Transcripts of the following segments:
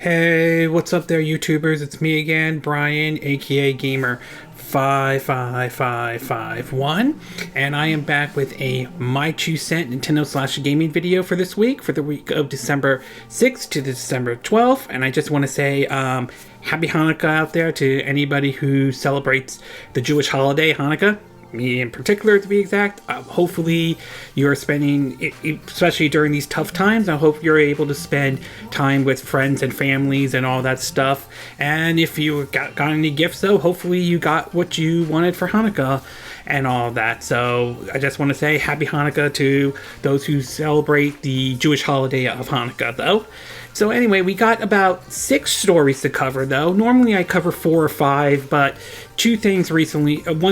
Hey, what's up there, YouTubers? It's me again, Brian, aka Gamer 55551, and I am back with a My 2 Cent Nintendo / gaming video for this week, for the week of December 6th to December 12th. And I just want to say happy Hanukkah out there to anybody who celebrates the Jewish holiday Hanukkah, me in particular to be exact. Hopefully you're spending, especially during these tough times, I hope you're able to spend time with friends and families and all that stuff. And if you got any gifts though, hopefully you got what you wanted for Hanukkah and all that. So I just want to say happy Hanukkah to those who celebrate the Jewish holiday of Hanukkah though. So anyway, we got about 6 stories to cover though. Normally I cover 4 or 5, but one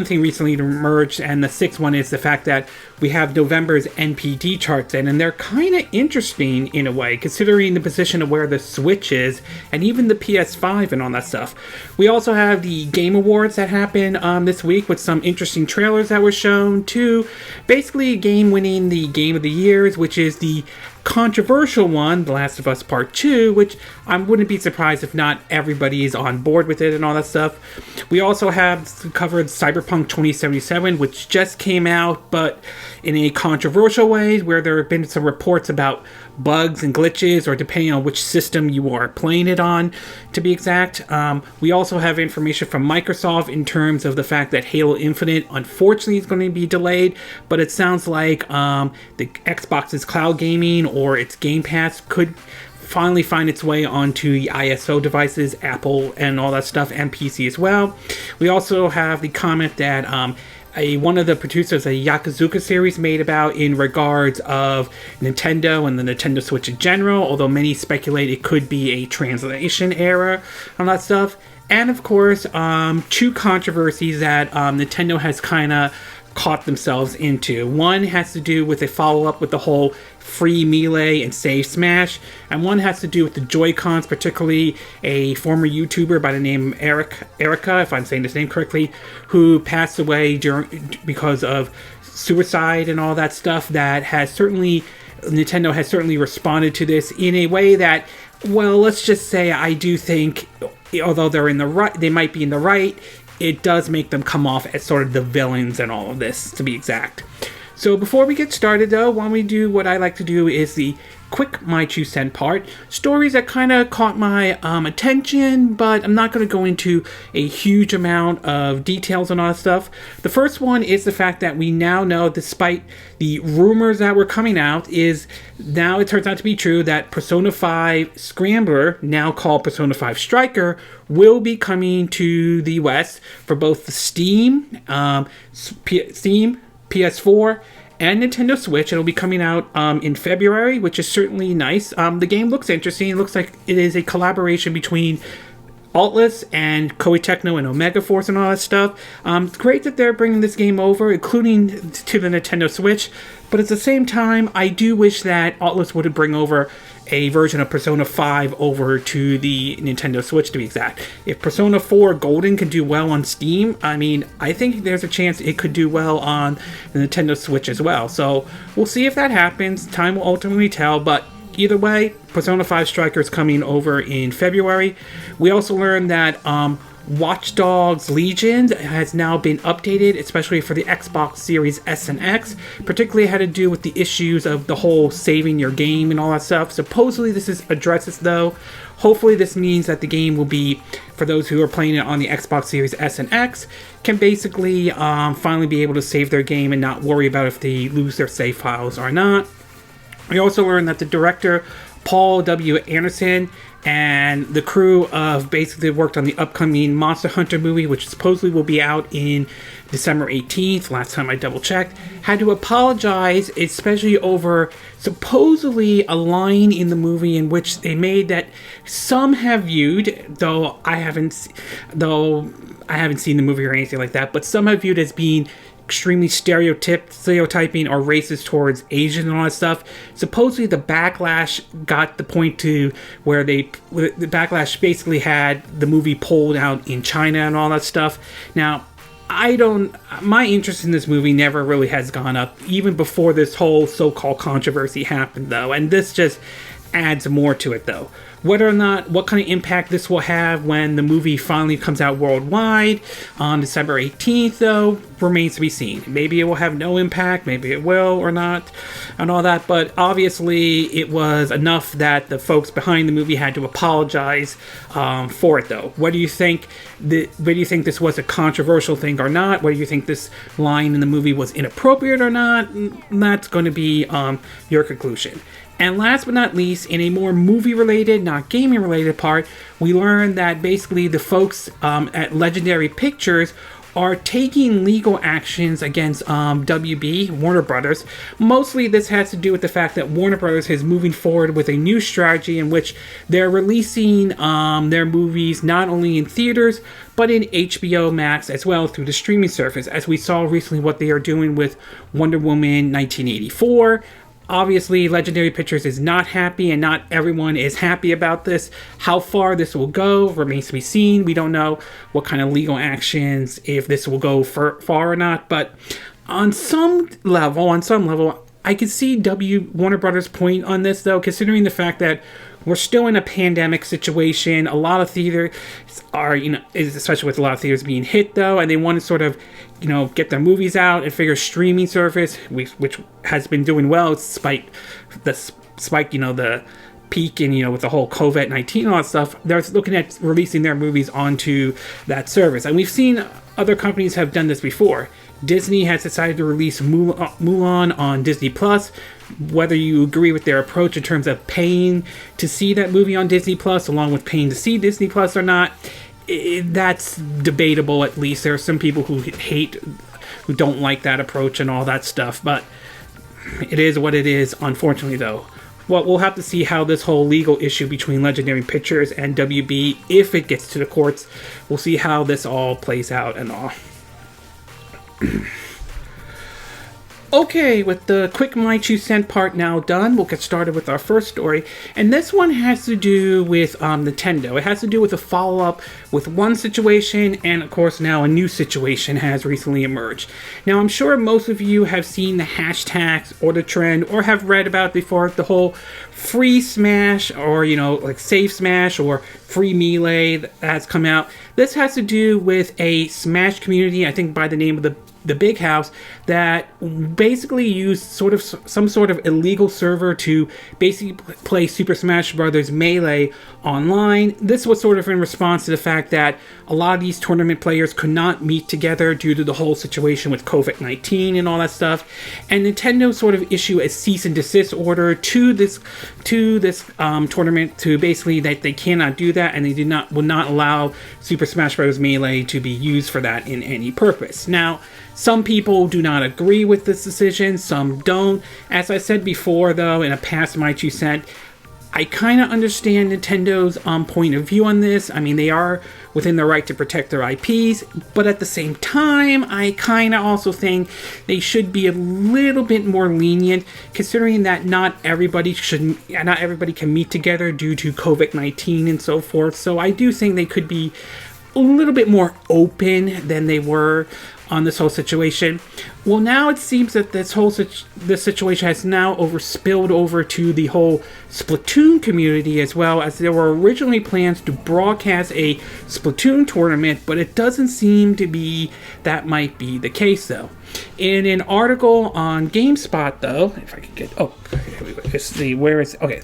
thing recently emerged, and the 6th one is the fact that we have November's NPD charts in, and they're kind of interesting in a way, considering the position of where the Switch is, and even the PS5 and all that stuff. We also have the Game Awards that happened this week with some interesting trailers that were shown, too. Basically, a game winning the Game of the Years, which is the controversial one, The Last of Us Part 2, which I wouldn't be surprised if not everybody is on board with it and all that stuff. We also have covered Cyberpunk 2077, which just came out, but in a controversial way, where there have been some reports about bugs and glitches, or depending on which system you are playing it on, to be exact. We also have information from Microsoft in terms of the fact that Halo Infinite, unfortunately, is going to be delayed, but it sounds like the Xbox's cloud gaming or its Game Pass could finally find its way onto the ISO devices, Apple and all that stuff, and PC as well. We also have the comment that one of the producers of the Yakuza series made about in regards of Nintendo and the Nintendo Switch in general, although many speculate it could be a translation error on that stuff. And of course, 2 controversies that Nintendo has kind of caught themselves into. One has to do with a follow-up with the whole free melee and save smash, and one has to do with the Joy-Cons, particularly a former YouTuber by the name Erica, if I'm saying his name correctly, who passed away because of suicide and all that stuff. That has certainly, Nintendo has certainly responded to this in a way that, well, let's just say I do think, although they're in the right, they might be in the right, it does make them come off as sort of the villains and all of this, to be exact. So before we get started though, why don't we do what I like to do is the quick My 2 Cent part. Stories that kind of caught my attention, but I'm not going to go into a huge amount of details and all that stuff. The first one is the fact that we now know, despite the rumors that were coming out, is now it turns out to be true that Persona 5 Scrambler, now called Persona 5 Striker, will be coming to the US for both the Steam, PS4, and Nintendo Switch. It'll be coming out in February, which is certainly nice. The game looks interesting. It looks like it is a collaboration between Aulx and Koei Tecmo and Omega Force and all that stuff. It's great that they're bringing this game over, including to the Nintendo Switch, but at the same time, I do wish that Aulx would bring over a version of Persona 5 over to the Nintendo Switch, to be exact. If Persona 4 Golden can do well on Steam, I mean, I think there's a chance it could do well on the Nintendo Switch as well. So we'll see if that happens. Time will ultimately tell, but either way, Persona 5 Striker is coming over in February. We also learned that Watch Dogs Legion has now been updated, especially for the Xbox Series S and X. Particularly had to do with the issues of the whole saving your game and all that stuff. Supposedly this addresses though. Hopefully this means that the game will be, for those who are playing it on the Xbox Series S and X, can basically finally be able to save their game and not worry about if they lose their save files or not. We also learned that the director, Paul W. Anderson, and the crew of basically worked on the upcoming Monster Hunter movie, which supposedly will be out in December 18th, last time I double checked, had to apologize, especially over supposedly a line in the movie in which they made that some have viewed, though I haven't seen the movie or anything like that, but some have viewed as being extremely stereotyping or racist towards Asian and all that stuff. Supposedly the backlash got the point to where the backlash basically had the movie pulled out in China and all that stuff. Now, my interest in this movie never really has gone up, even before this whole so-called controversy happened though, and this just adds more to it though. Whether or not, what kind of impact this will have when the movie finally comes out worldwide on December 18th, though, remains to be seen. Maybe it will have no impact, maybe it will or not, and all that, but obviously it was enough that the folks behind the movie had to apologize for it, though. What do you think? Whether you think this was a controversial thing or not, whether you think this line in the movie was inappropriate or not, that's going to be your conclusion. And last but not least, in a more movie-related, not gaming-related part, we learned that basically the folks at Legendary Pictures are taking legal actions against WB, Warner Brothers. Mostly this has to do with the fact that Warner Brothers is moving forward with a new strategy in which they're releasing their movies not only in theaters, but in HBO Max as well through the streaming service, as we saw recently what they are doing with Wonder Woman 1984. Obviously, Legendary Pictures is not happy, and not everyone is happy about this. How far this will go remains to be seen. We don't know what kind of legal actions, if this will go far or not. But on some level, I can see Warner Brothers' point on this, though, considering the fact that we're still in a pandemic situation. A lot of theaters are, especially with a lot of theaters being hit, though, and they want to sort of, get their movies out and figure streaming service, which has been doing well despite the spike, the peak and, with the whole COVID-19 and all that stuff. They're looking at releasing their movies onto that service. And we've seen other companies have done this before. Disney has decided to release Mulan on Disney Plus. Whether you agree with their approach in terms of paying to see that movie on Disney Plus, along with paying to see Disney Plus or not, that's debatable. At least there are some people who don't like that approach and all that stuff. But it is what it is, unfortunately, though. Well, we'll have to see how this whole legal issue between Legendary Pictures and WB, if it gets to the courts, we'll see how this all plays out and all. Okay, with the quick My 2 Cent part now done, we'll get started with our first story. And this one has to do with Nintendo. It has to do with a follow-up with one situation, and of course now a new situation has recently emerged. Now, I'm sure most of you have seen the hashtags or the trend, or have read about it before, the whole free Smash, or like Save Smash, or free Melee that has come out. This has to do with a Smash community, I think by the name of the Big House, that basically used some sort of illegal server to basically play Super Smash Bros. Melee online. This was sort of in response to the fact that a lot of these tournament players could not meet together due to the whole situation with COVID-19 and all that stuff. And Nintendo sort of issued a cease and desist order to this tournament to basically that they cannot do that, and they will not allow Super Smash Bros. Melee to be used for that in any purpose. Now, some people do not agree with this decision, some don't. As I said before, though, in a past My 2 Cent, I kind of understand Nintendo's point of view on this. I mean, they are within the right to protect their IPs, but at the same time, I kind of also think they should be a little bit more lenient, considering that not everybody can meet together due to COVID-19 and so forth. So I do think they could be a little bit more open than they were on this whole situation. Well, now it seems that this situation has now spilled over to the whole Splatoon community as well, as there were originally plans to broadcast a Splatoon tournament, but it doesn't seem to be that might be the case, though. In an article on GameSpot, though, if I can get, let's see, where is, okay,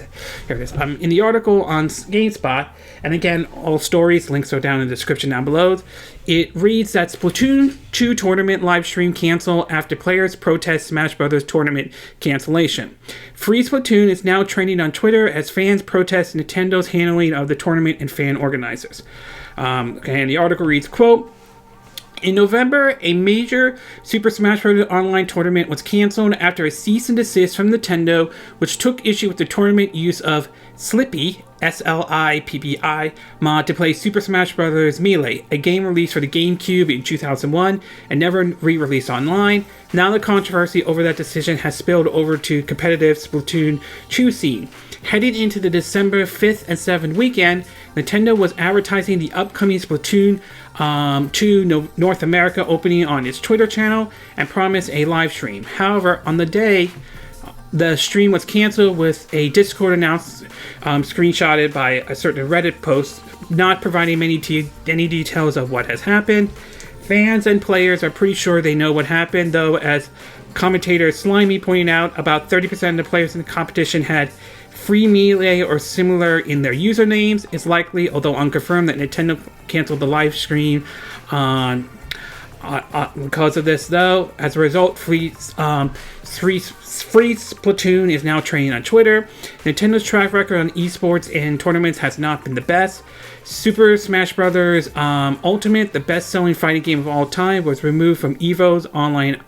here it is. In the article on GameSpot, and again, all stories, links are down in the description down below, it reads that Splatoon 2 tournament live stream canceled after players protest Smash Bros. Tournament cancellation. Free Splatoon is now trending on Twitter as fans protest Nintendo's handling of the tournament and fan organizers. And the article reads, quote, in November, a major Super Smash Bros. Online tournament was canceled after a cease and desist from Nintendo, which took issue with the tournament use of Slippi, S-L-I-P-P-I, mod to play Super Smash Bros. Melee, a game released for the GameCube in 2001 and never re-released online. Now the controversy over that decision has spilled over to competitive Splatoon 2 scene. Heading into the December 5th and 7th weekend, Nintendo was advertising the upcoming Splatoon 2 North America opening on its Twitter channel and promised a live stream. However, on the day the stream was canceled with a Discord announcement screenshotted by a certain Reddit post, not providing any details of what has happened. Fans and players are pretty sure they know what happened, though, as commentator Slimy pointing out, about 30% of the players in the competition had free Melee or similar in their usernames. It's likely, although unconfirmed, that Nintendo canceled the live stream because of this, though. As a result, Free Splatoon is now training on Twitter. Nintendo's track record on esports and tournaments has not been the best. Super Smash Bros. Ultimate, the best-selling fighting game of all time, was removed from EVO's online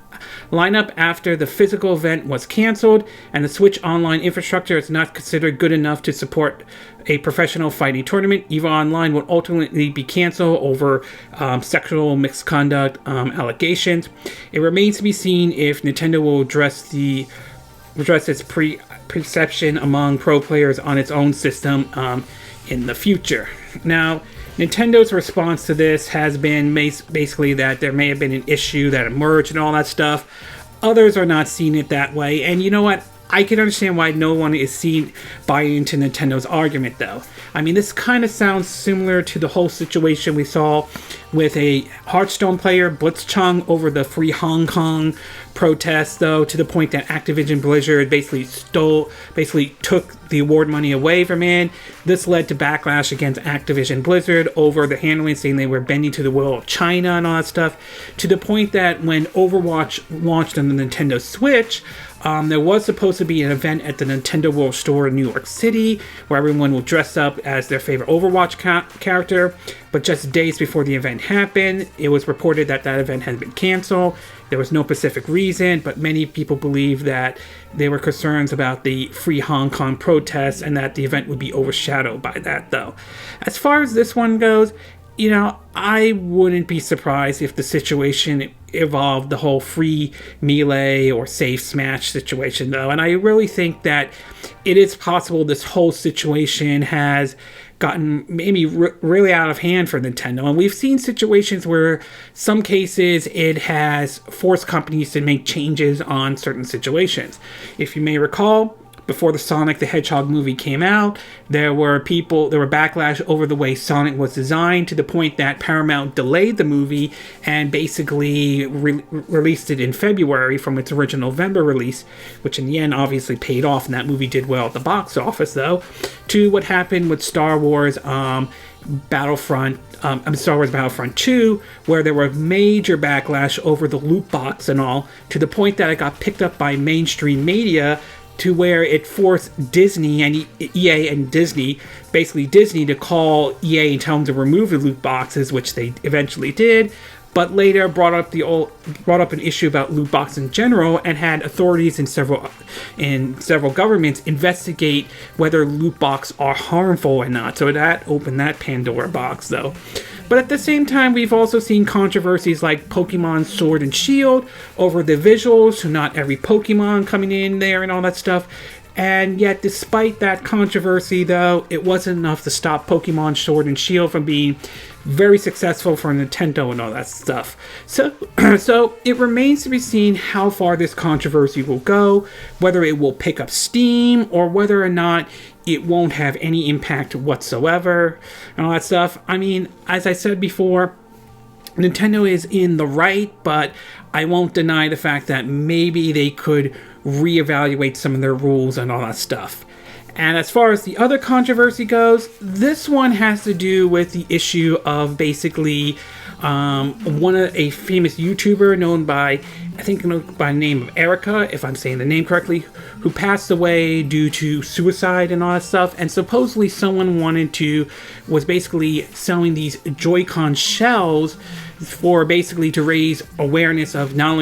lineup after the physical event was canceled, and the Switch Online infrastructure is not considered good enough to support a professional fighting tournament. EVO Online will ultimately be canceled over sexual misconduct allegations. It remains to be seen if Nintendo will address its perception among pro players on its own system in the future. Now, Nintendo's response to this has been basically that there may have been an issue that emerged and all that stuff. Others are not seeing it that way, and you know what? I can understand why no one is buying into Nintendo's argument, though. I mean, this kind of sounds similar to the whole situation we saw with a Hearthstone player, Blitzchung, over the Free Hong Kong protests, though, to the point that Activision Blizzard basically took the award money away from it. This led to backlash against Activision Blizzard over the handling, saying they were bending to the will of China and all that stuff, to the point that when Overwatch launched on the Nintendo Switch, there was supposed to be an event at the Nintendo World Store in New York City where everyone will dress up as their favorite Overwatch character, but just days before the event happened, it was reported that that event had been canceled. There was no specific reason, but many people believe that there were concerns about the Free Hong Kong protests and that the event would be overshadowed by that, though. As far as this one goes, you know, I wouldn't be surprised if the situation evolved the whole free Melee or safe Smash situation, though. And I really think that it is possible this whole situation has gotten maybe really out of hand for Nintendo. And we've seen situations where some cases it has forced companies to make changes on certain situations. If you may recall, before the Sonic the Hedgehog movie came out, there were backlash over the way Sonic was designed, to the point that Paramount delayed the movie and basically released it in February from its original November release, which in the end obviously paid off, and that movie did well at the box office, though, to what happened with Star Wars Battlefront 2, where there was major backlash over the loot box and all, to the point that it got picked up by mainstream media, to where it forced Disney and EA and Disney, basically Disney, to call EA and tell them to remove the loot boxes, which they eventually did, but later brought up an issue about loot boxes in general, and had authorities in several governments investigate whether loot boxes are harmful or not. So that opened that Pandora box, though. But at the same time, we've also seen controversies like Pokemon Sword and Shield over the visuals, so not every Pokemon coming in there and all that stuff. And yet, despite that controversy, though, it wasn't enough to stop Pokemon Sword and Shield from being very successful for Nintendo and all that stuff. So it remains to be seen how far this controversy will go, whether it will pick up steam, or whether or not it won't have any impact whatsoever, and all that stuff. I mean, as I said before, Nintendo is in the right, but I won't deny the fact that maybe they could reevaluate some of their rules and all that stuff. And as far as the other controversy goes, this one has to do with the issue of basically a famous YouTuber known by the name of Erica, if I'm saying the name correctly, who passed away due to suicide and all that stuff. And supposedly someone was basically selling these Joy-Con shells for basically to raise awareness of not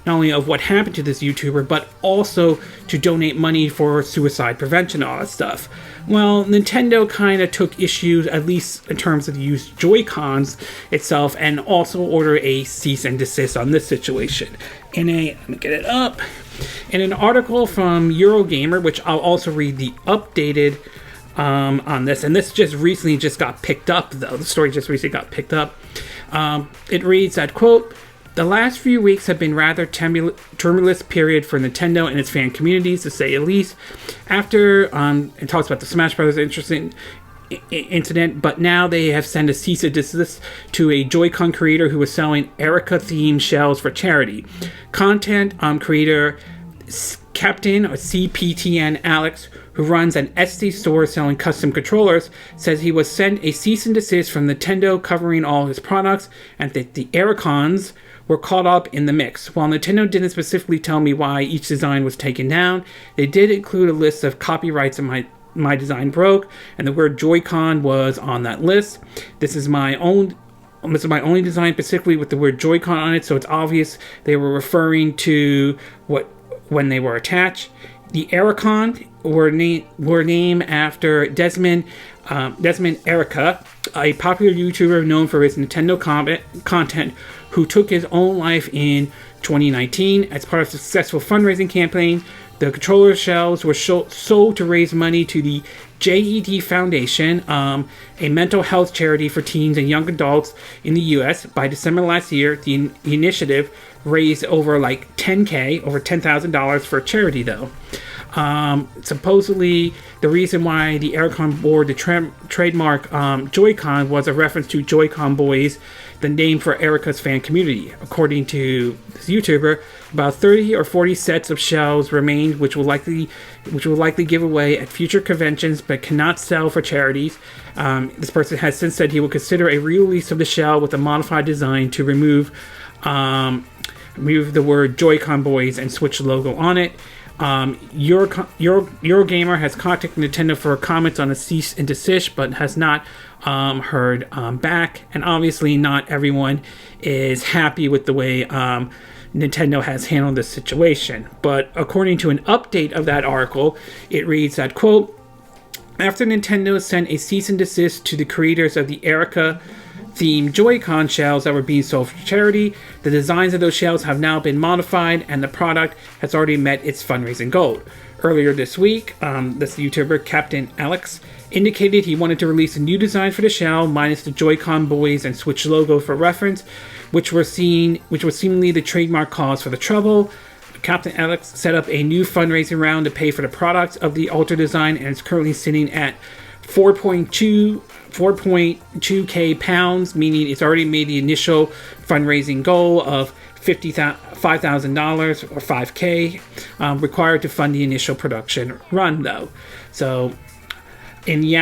only of what happened to this YouTuber, but also to donate money for suicide prevention and all that stuff. Well, Nintendo kind of took issues, at least in terms of the use of Joy-Cons itself, and also ordered a cease and desist on this situation. Let me get it up. In an article from Eurogamer, which I'll also read the updated on this, and this just recently got picked up, though. The story just recently got picked up. It reads that, quote, The last few weeks have been rather tumultuous period for Nintendo and its fan communities, to say the least. After it talks about the Smash Brothers incident, but now they have sent a cease and desist to a Joy-Con creator who was selling Erica-themed shells for charity. Content creator Captain or CPTN Aulx, who runs an Etsy store selling custom controllers, says he was sent a cease and desist from Nintendo covering all his products, and that the Ericons were caught up in the mix. While Nintendo didn't specifically tell me why each design was taken down, they did include a list of copyrights in my design broke, and the word Joy-Con was on that list. This is my only design specifically with the word Joy-Con on it, so it's obvious they were referring to when they were attached. The Ericon were named after Desmond Erica, a popular YouTuber known for his Nintendo content, who took his own life in 2019. As part of a successful fundraising campaign, the controller shells were sold to raise money to the JED Foundation, a mental health charity for teens and young adults in the U.S. By December last year, the initiative raised over $10,000 for charity, though. Supposedly, the reason why the Ericon bore the trademark Joy-Con was a reference to Joy-Con Boys, the name for Erica's fan community. According to this YouTuber, about 30 or 40 sets of shells remained, which will likely give away at future conventions, but cannot sell for charities. This person has since said he will consider a re-release of the shell with a modified design to remove the word Joy-Con Boys and switch the logo on it. Eurogamer has contacted Nintendo for comments on a cease and desist, but has not heard back. And obviously, not everyone is happy with the way Nintendo has handled this situation. But according to an update of that article, it reads that, quote, after Nintendo sent a cease and desist to the creators of the Erica-themed Joy-Con shells that were being sold for charity, the designs of those shells have now been modified, and the product has already met its fundraising goal. Earlier this week, this YouTuber, Captain Aulx, indicated he wanted to release a new design for the shell, minus the Joy-Con Boys and Switch logo for reference, which was seemingly the trademark cause for the trouble. Captain Aulx set up a new fundraising round to pay for the products of the altered design, and is currently sitting at 4.2k pounds, meaning it's already made the initial fundraising goal of $5,000 or 5k required to fund the initial production run, though. So in the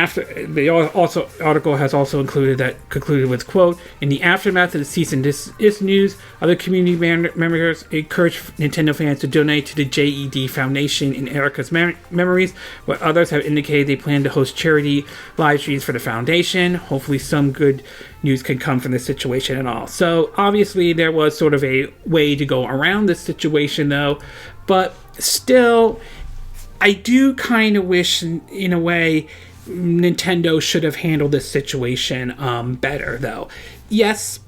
article has also concluded with, quote, in the aftermath of the cease and desist news, other community members encourage Nintendo fans to donate to the JED Foundation in Erica's memories, where others have indicated they plan to host charity live streams for the foundation. Hopefully some good news can come from this situation and all. So obviously there was sort of a way to go around this situation, though, but still, I do kind of wish, in a way, Nintendo should have handled this situation better, though. Yes,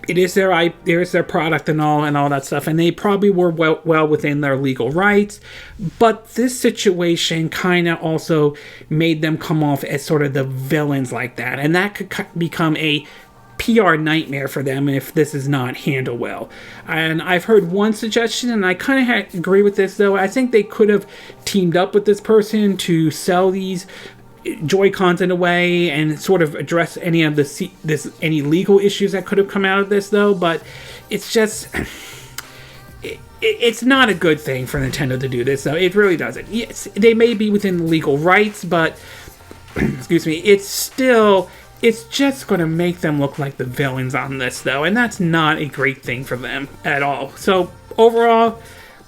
it is their product and all that stuff, and they probably were well within their legal rights. But this situation kind of also made them come off as sort of the villains like that, and that could become a PR nightmare for them if this is not handled well. And I've heard one suggestion, and I kind of agree with this, though. I think they could have teamed up with this person to sell these Joy-Cons in a way and sort of address any of any legal issues that could have come out of this, though. But it's just, it's not a good thing for Nintendo to do this, though. It really doesn't. Yes, they may be within the legal rights, but excuse me, it's just going to make them look like the villains on this, though, and that's not a great thing for them at all. So overall,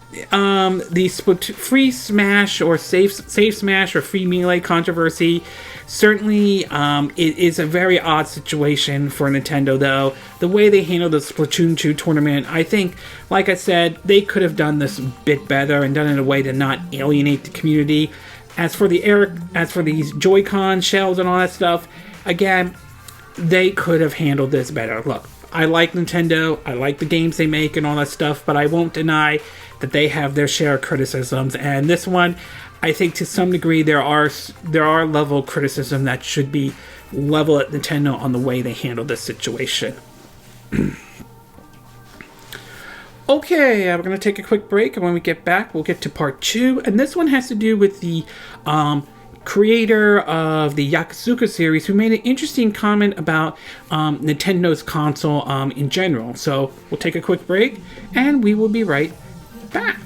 the free smash or safe smash or free melee controversy certainly it is a very odd situation for Nintendo, though. The way they handled the Splatoon 2 tournament, I think, like I said, they could have done this a bit better and done it in a way to not alienate the community. As for these Joy-Con shells and all that stuff, again, they could have handled this better. Look, I like Nintendo, I like the games they make and all that stuff, but I won't deny that they have their share of criticisms, and this one, I think to some degree there are level of criticism that should be leveled at Nintendo on the way they handle this situation. Okay, we're going to take a quick break, and when we get back, we'll get to part 2. And this one has to do with the creator of the Yakuza series, who made an interesting comment about Nintendo's console in general. So we'll take a quick break, and we will be right back.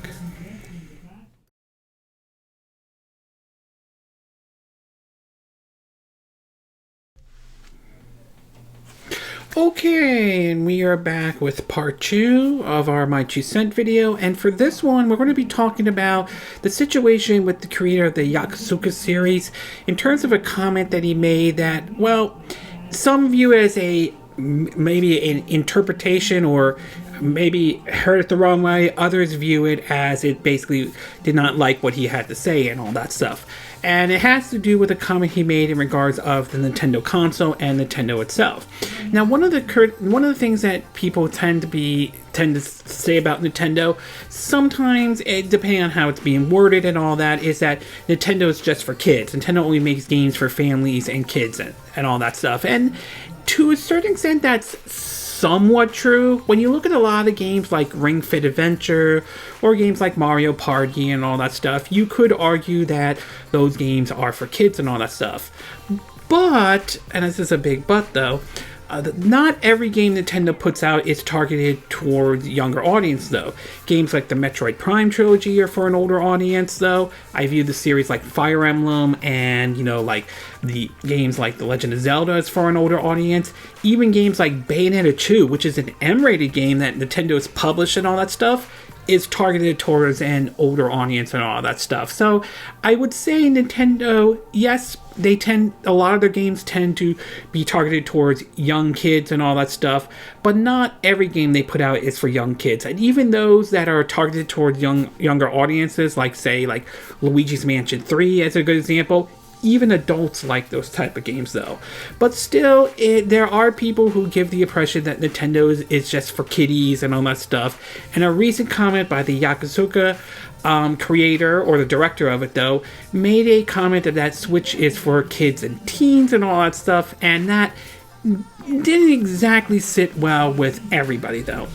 Okay, and we are back with part 2 of our My 2 Cent video, and for this one, we're going to be talking about the situation with the creator of the Yakuza series in terms of a comment that he made that, well, some view as maybe an interpretation or maybe heard it the wrong way. Others view it as it basically did not like what he had to say and all that stuff. And it has to do with a comment he made in regards of the Nintendo console and Nintendo itself. Now, one of the things that people tend to say about Nintendo, sometimes, depending on how it's being worded and all that, is that Nintendo is just for kids. Nintendo only makes games for families and kids and all that stuff. And to a certain extent, that's somewhat true. When you look at a lot of games like Ring Fit Adventure or games like Mario Party and all that stuff, you could argue that those games are for kids and all that stuff. But, and this is a big but though, not every game Nintendo puts out is targeted towards younger audience, though. Games like the Metroid Prime trilogy are for an older audience, though. I view the series like Fire Emblem and, like the games like The Legend of Zelda as for an older audience. Even games like Bayonetta 2, which is an M-rated game that Nintendo has published and all that stuff, is targeted towards an older audience and all that stuff. So I would say Nintendo, yes, a lot of their games tend to be targeted towards young kids and all that stuff, but not every game they put out is for young kids. And even those that are targeted towards younger audiences, like Luigi's Mansion 3 as a good example, even adults like those type of games, though. But still, there are people who give the impression that Nintendo is just for kiddies and all that stuff. And a recent comment by the Yakuza creator, or the director of it, though, made a comment that Switch is for kids and teens and all that stuff. And that didn't exactly sit well with everybody, though.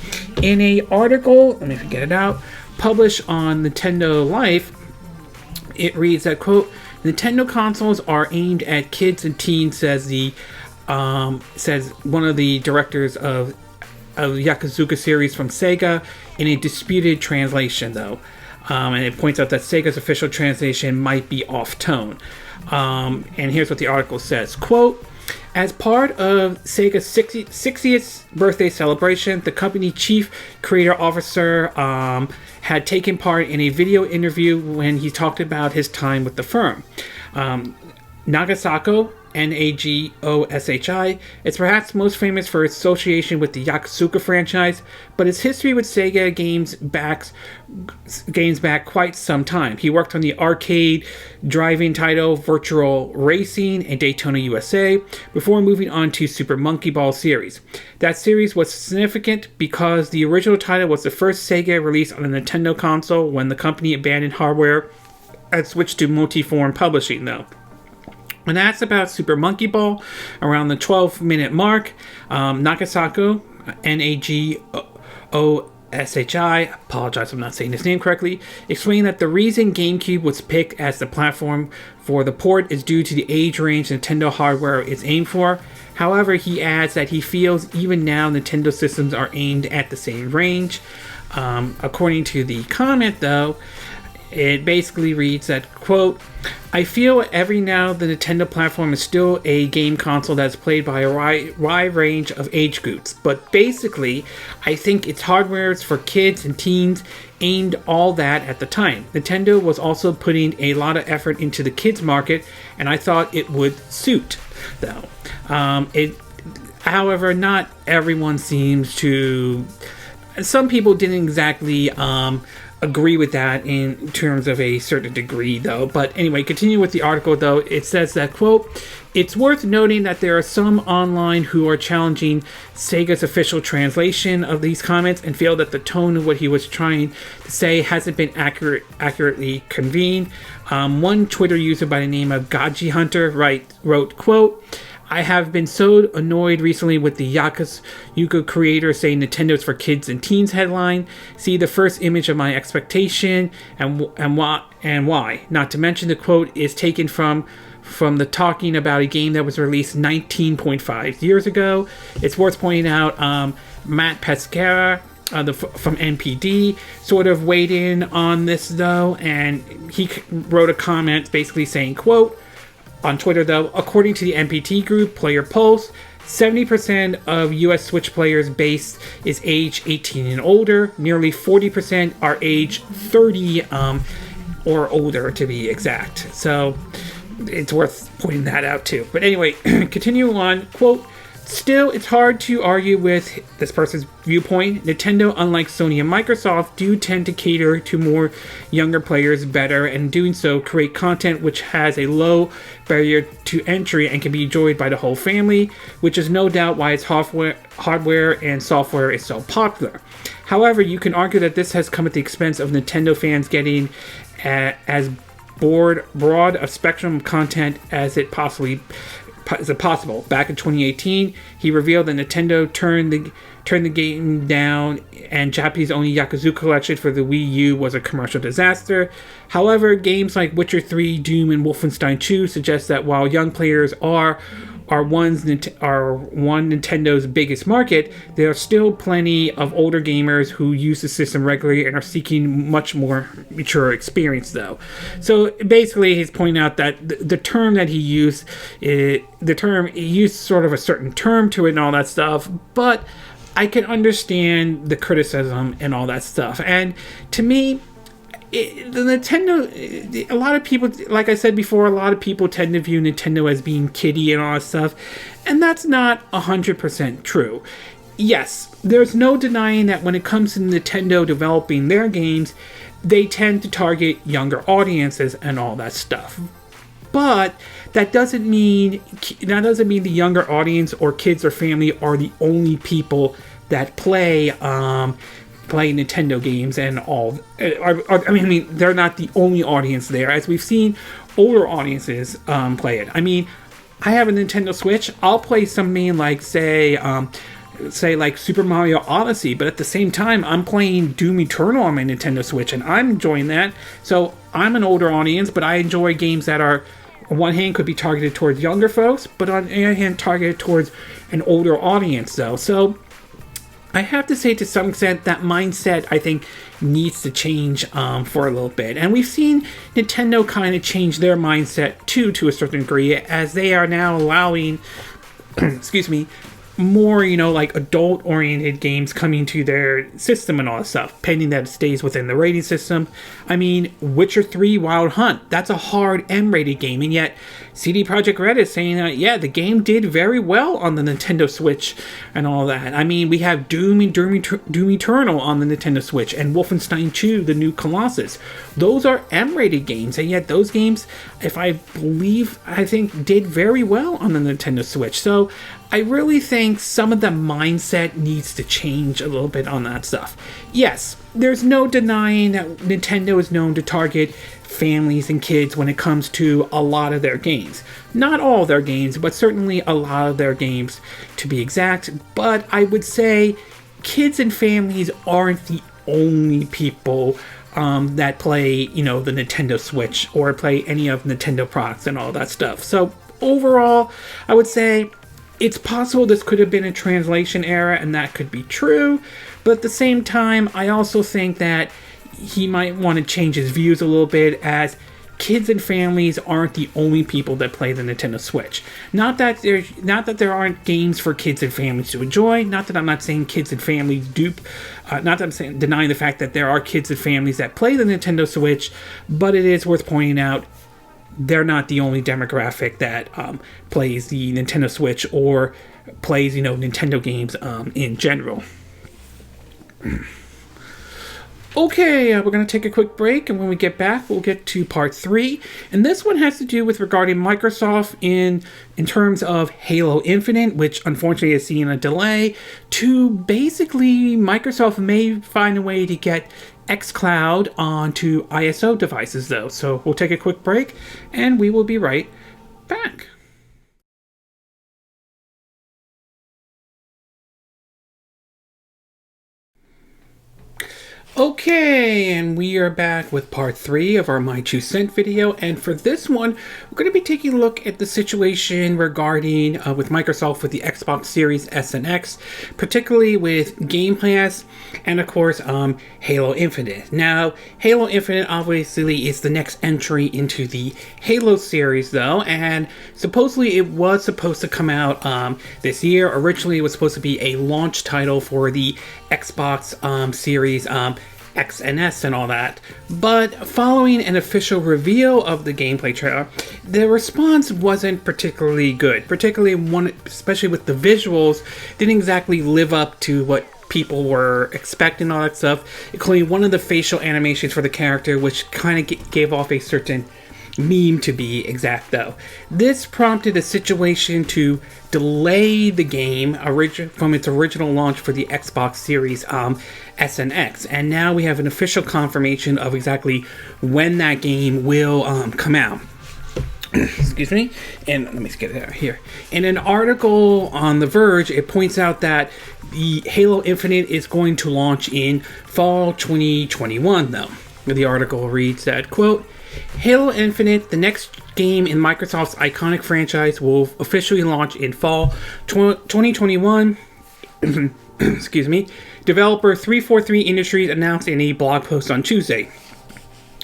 In a article, let me get it out, published on Nintendo Life, it reads that, quote, Nintendo consoles are aimed at kids and teens, says one of the directors of Yakuza series from Sega in a disputed translation, though. And it points out that Sega's official translation might be off-tone. And here's what the article says, quote, as part of Sega's 60th birthday celebration, the company chief creator officer had taken part in a video interview when he talked about his time with the firm. Nagasako, Nagoshi, is perhaps most famous for its association with the Yakuza franchise, but its history with Sega games back quite some time. He worked on the arcade driving title Virtual Racing and Daytona USA before moving on to Super Monkey Ball series. That series was significant because the original title was the first Sega release on a Nintendo console when the company abandoned hardware and switched to multi-form publishing, though. And that's about Super Monkey Ball. Around the 12-minute mark, Nagasako, Nagoshi, apologize if I'm not saying his name correctly, explained that the reason GameCube was picked as the platform for the port is due to the age range Nintendo hardware is aimed for. However, he adds that he feels even now Nintendo systems are aimed at the same range. According to the comment, though, it basically reads that, quote, I feel every now the Nintendo platform is still a game console that's played by a wide range of age groups, but basically, I think its hardware is for kids and teens, aimed all that at the time. Nintendo was also putting a lot of effort into the kids market, and I thought it would suit, though. However, not everyone seems to. Some people didn't exactly agree with that in terms of a certain degree, though. But anyway, continue with the article, though. It says that, quote, it's worth noting that there are some online who are challenging Sega's official translation of these comments and feel that the tone of what he was trying to say hasn't been accurately conveyed. One Twitter user by the name of Gaji Hunter wrote, quote, I have been so annoyed recently with the Yakuza creator saying Nintendo's for kids and teens headline. See the first image of my expectation and why. Not to mention the quote is taken from the talking about a game that was released 19.5 years ago. It's worth pointing out Matt Pescara from NPD sort of weighed in on this though, and he wrote a comment basically saying, quote, on Twitter though, according to the NPD group Player Pulse, 70% of US Switch players base is age 18 and older. Nearly 40% are age 30 or older to be exact. So it's worth pointing that out too. But anyway, continue on. Quote, still, it's hard to argue with this person's viewpoint. Nintendo, unlike Sony and Microsoft, do tend to cater to more younger players better, and doing so create content which has a low barrier to entry and can be enjoyed by the whole family, which is no doubt why its hardware and software is so popular. However, you can argue that this has come at the expense of Nintendo fans getting as broad a spectrum of content as it possible. Back in 2018, he revealed that Nintendo turned the game down, and Japanese-only Yakuza collection for the Wii U was a commercial disaster. However, games like Witcher 3, Doom, and Wolfenstein 2 suggest that while young players are one Nintendo's biggest market, there are still plenty of older gamers who use the system regularly and are seeking much more mature experience though. So basically he's pointing out that the term that he used, he used sort of a certain term to it and all that stuff, but I can understand the criticism and all that stuff. And to me, the Nintendo, a lot of people, like I said before, a lot of people tend to view Nintendo as being kiddie and all that stuff, and that's not 100% true. Yes, there's no denying that when it comes to Nintendo developing their games, they tend to target younger audiences and all that stuff. But that doesn't mean the younger audience or kids or family are the only people that play Nintendo games and all. I mean, they're not the only audience there. As we've seen, older audiences play it. I mean, I have a Nintendo Switch. I'll play something like, say like Super Mario Odyssey, but at the same time, I'm playing Doom Eternal on my Nintendo Switch, and I'm enjoying that. So I'm an older audience, but I enjoy games that are, on one hand, could be targeted towards younger folks, but on the other hand, targeted towards an older audience, though. So I have to say, to some extent, that mindset, I think, needs to change for a little bit. And we've seen Nintendo kind of change their mindset, too, to a certain degree, as they are now allowing, excuse me, more, like adult-oriented games coming to their system and all that stuff, pending that it stays within the rating system. I mean, Witcher 3 Wild Hunt, that's a hard M-rated game, and yet CD Projekt Red is saying that, yeah, the game did very well on the Nintendo Switch and all that. I mean, we have Doom Eternal on the Nintendo Switch, and Wolfenstein 2, the new Colossus. Those are M-rated games, and yet those games, I think, did very well on the Nintendo Switch. So I really think some of the mindset needs to change a little bit on that stuff. Yes, there's no denying that Nintendo is known to target families and kids when it comes to a lot of their games. Not all their games, but certainly a lot of their games, to be exact. But I would say kids and families aren't the only people that play, the Nintendo Switch or play any of Nintendo products and all that stuff. So overall, I would say it's possible this could have been a translation error, and that could be true, but at the same time, I also think that he might want to change his views a little bit, as kids and families aren't the only people that play the Nintendo Switch. Not that there aren't games for kids and families to enjoy, not that I'm not saying kids and families not that I'm saying denying the fact that there are kids and families that play the Nintendo Switch, but it is worth pointing out they're not the only demographic that plays the Nintendo Switch or plays, Nintendo games in general. Okay, we're going to take a quick break, and when we get back, we'll get to part 3. And this one has to do with regarding Microsoft in terms of Halo Infinite, which unfortunately is seeing a delay, to basically Microsoft may find a way to get Xcloud onto ISO devices, though. So we'll take a quick break, and we will be right back. Okay, and we are back with part 3 of our My 2 Cent video, and for this one, we're going to be taking a look at the situation regarding with Microsoft with the Xbox Series S and X, particularly with Game Pass, and of course, Halo Infinite. Now, Halo Infinite obviously is the next entry into the Halo series, though, and supposedly it was supposed to come out this year. Originally, it was supposed to be a launch title for the Xbox Series X and S and all that, but following an official reveal of the gameplay trailer, the response wasn't particularly good. Especially with the visuals, didn't exactly live up to what people were expecting, all that stuff, including one of the facial animations for the character, which kind of gave off a certain meme, to be exact. Though this prompted a situation to delay the game from its original launch for the Xbox Series S and X, and now we have an official confirmation of exactly when that game will come out. Excuse me, and let me get it out here. In an article on The Verge, it points out that the Halo Infinite is going to launch in fall 2021, though. The article reads that, quote, Halo Infinite, the next game in Microsoft's iconic franchise, will officially launch in fall 2021. Excuse me. Developer 343 Industries announced in a blog post on Tuesday.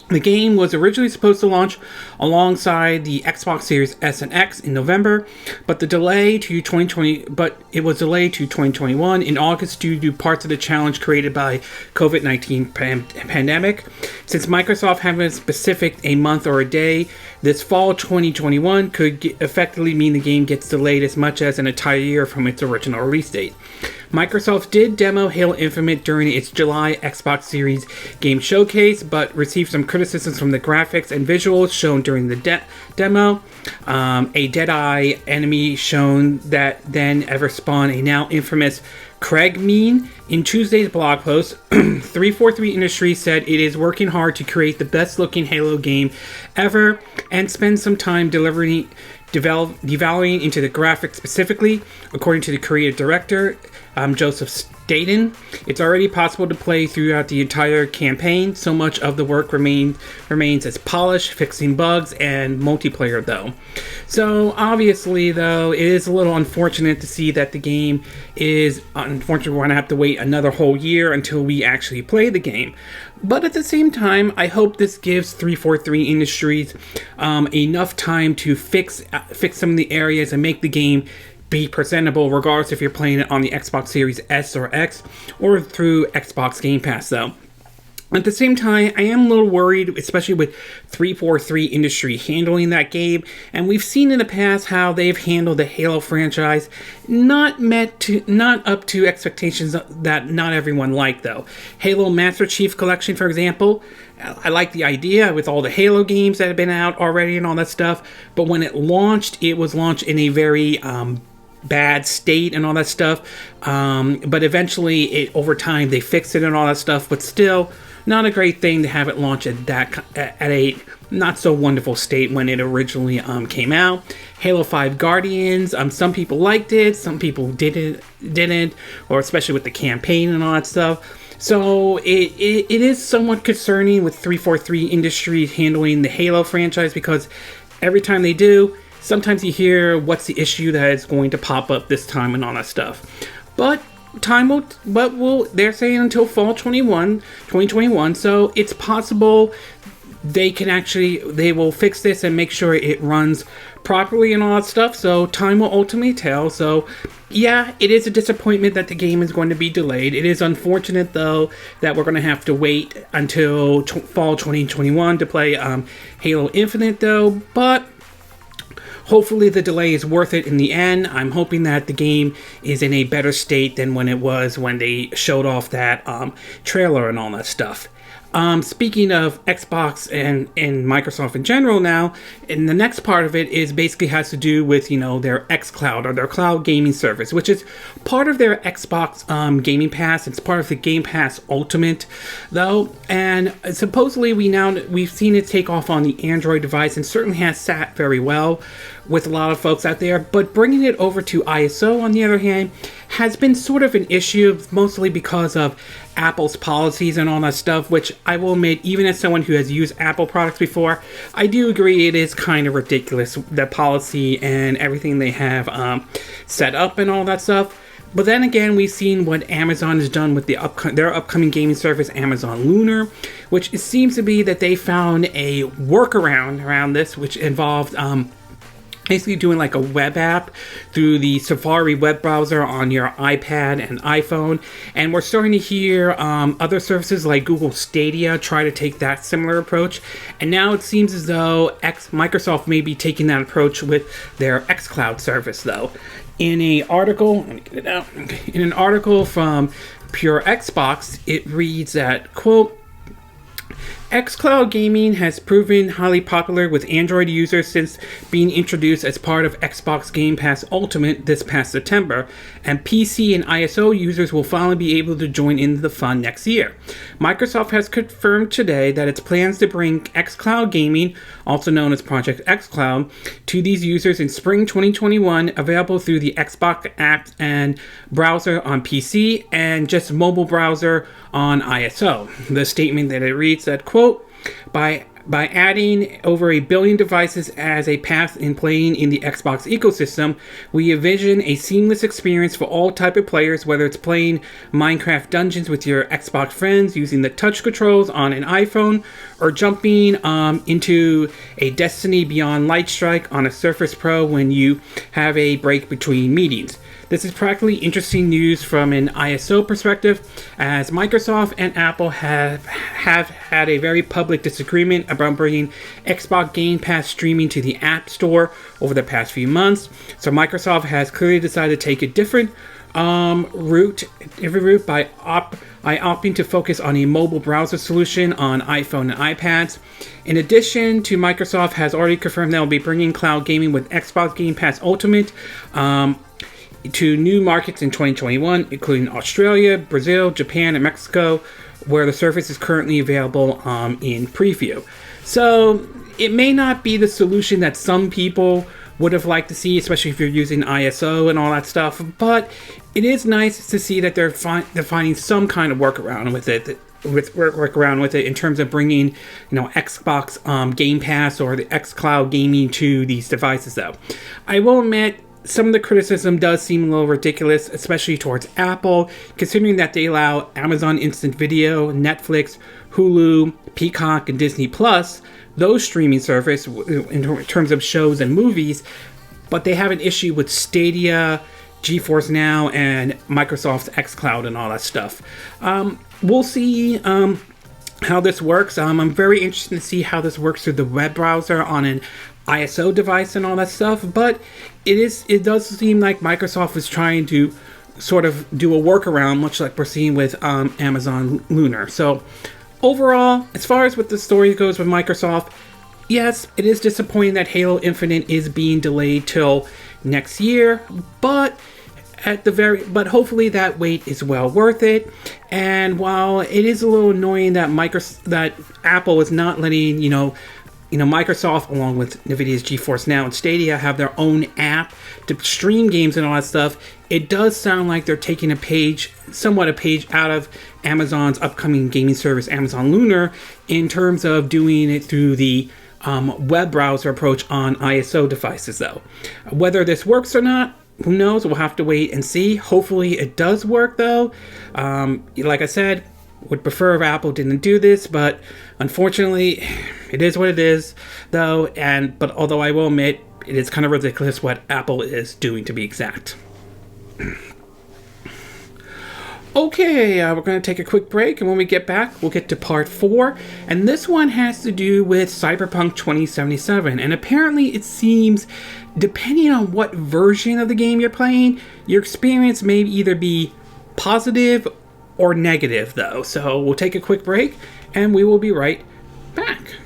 The game was originally supposed to launch alongside the Xbox Series S and X in November, but it was delayed to 2021 in August due to parts of the challenge created by COVID-19 pandemic. Since Microsoft haven't specified a month or a day, this fall 2021 could effectively mean the game gets delayed as much as an entire year from its original release date. Microsoft did demo Halo Infinite during its July Xbox Series game showcase, but received some criticisms from the graphics and visuals shown during the demo. A Deadeye enemy shown that then ever spawned a now infamous Craig meme. In Tuesday's blog post, 343 Industries said it is working hard to create the best looking Halo game ever and spend some time devaluing into the graphics specifically. According to the creative director, Joseph Staten, it's already possible to play throughout the entire campaign. So much of the work remains as polished, fixing bugs, and multiplayer, though. So obviously, though, it is a little unfortunate to see that the game is, unfortunately, we're going to have to wait another whole year until we actually play the game. But at the same time, I hope this gives 343 Industries enough time to fix some of the areas and make the game be presentable, regardless if you're playing it on the Xbox Series S or X or through Xbox Game Pass, though. At the same time, I am a little worried, especially with 343 Industry handling that game, and we've seen in the past how they've handled the Halo franchise, not up to expectations that not everyone liked, though. Halo Master Chief Collection, for example, I like the idea with all the Halo games that have been out already and all that stuff, but when it was launched in a very bad state and all that stuff, but eventually over time they fixed it and all that stuff, but still not a great thing to have it launch at a not so wonderful state when it originally came out. Halo 5 Guardians, some people liked it, some people didn't, or especially with the campaign and all that stuff. So it is somewhat concerning with 343 Industries handling the Halo franchise, because every time they do, sometimes you hear what's the issue that is going to pop up this time and all that stuff. But they're saying until fall 2021, so it's possible they will fix this and make sure it runs properly and all that stuff. So time will ultimately tell. So yeah, it is a disappointment that the game is going to be delayed. It is unfortunate, though, that we're going to have to wait until fall 2021 to play Halo Infinite, though, but hopefully the delay is worth it in the end. I'm hoping that the game is in a better state than when it was when they showed off that trailer and all that stuff. Speaking of Xbox and Microsoft in general now, and the next part of it is basically has to do with, their Xcloud, or their cloud gaming service, which is part of their Xbox Gaming Pass. It's part of the Game Pass Ultimate, though, and supposedly we've seen it take off on the Android device and certainly has sat very well with a lot of folks out there, but bringing it over to ISO, on the other hand, has been sort of an issue, mostly because of Apple's policies and all that stuff, which I will admit, even as someone who has used Apple products before, I do agree it is kind of ridiculous, the policy and everything they have set up and all that stuff. But then again, we've seen what Amazon has done with their upcoming gaming service, Amazon Lunar, which it seems to be that they found a workaround around this, which involved basically doing like a web app through the Safari web browser on your iPad and iPhone. And we're starting to hear other services like Google Stadia try to take that similar approach. And now it seems as though Microsoft may be taking that approach with their Xcloud service, though. In an article from Pure Xbox, it reads that, quote, Xcloud gaming has proven highly popular with Android users since being introduced as part of Xbox Game Pass Ultimate this past September, and PC and ISO users will finally be able to join in the fun next year. Microsoft has confirmed today that its plans to bring Xcloud gaming, also known as Project Xcloud, to these users in spring 2021, available through the Xbox app and browser on PC and just mobile browser on ISO. The statement that it reads that, quote, by adding over 1 billion devices as a path in playing in the Xbox ecosystem, we envision a seamless experience for all type of players, whether it's playing Minecraft Dungeons with your Xbox friends using the touch controls on an iPhone, or jumping into a Destiny Beyond Lightstrike on a Surface Pro when you have a break between meetings. This is practically interesting news from an ISO perspective, as Microsoft and Apple have had a very public disagreement about bringing Xbox Game Pass streaming to the App Store over the past few months. So Microsoft has clearly decided to take a different route by opting to focus on a mobile browser solution on iPhone and iPads. In addition to, Microsoft has already confirmed they'll be bringing cloud gaming with Xbox Game Pass Ultimate to new markets in 2021, including Australia, Brazil, Japan, and Mexico, where the service is currently available in preview. So it may not be the solution that some people would have liked to see, especially if you're using ISO and all that stuff, but it is nice to see that they're finding some kind of workaround with it. In terms of bringing, Xbox Game Pass or the xCloud gaming to these devices, though. I will admit, some of the criticism does seem a little ridiculous, especially towards Apple, considering that they allow Amazon Instant Video, Netflix, Hulu, Peacock, and Disney Plus, those streaming service in terms of shows and movies, but they have an issue with Stadia, GeForce Now, and Microsoft's xCloud and all that stuff. We'll see how this works. I'm very interested to see how this works through the web browser on an ISO device and all that stuff, but it does seem like Microsoft is trying to sort of do a workaround, much like we're seeing with Amazon Lunar. So overall, as far as what the story goes with Microsoft, yes, it is disappointing that Halo Infinite is being delayed till next year, but hopefully that wait is well worth it. And while it is a little annoying that Apple is not letting Microsoft, along with NVIDIA's GeForce Now and Stadia, have their own app to stream games and all that stuff, it does sound like they're taking a page out of Amazon's upcoming gaming service, Amazon Lunar, in terms of doing it through the web browser approach on ISO devices, though. Whether this works or not, who knows? We'll have to wait and see. Hopefully it does work, though. Like I said, would prefer if Apple didn't do this, but unfortunately, it is what it is, though. But although I will admit, it is kind of ridiculous what Apple is doing, to be exact. Okay, we're going to take a quick break, and when we get back, we'll get to part 4. And this one has to do with Cyberpunk 2077. And apparently, it seems, depending on what version of the game you're playing, your experience may either be positive or negative, though. So we'll take a quick break, and we will be right back.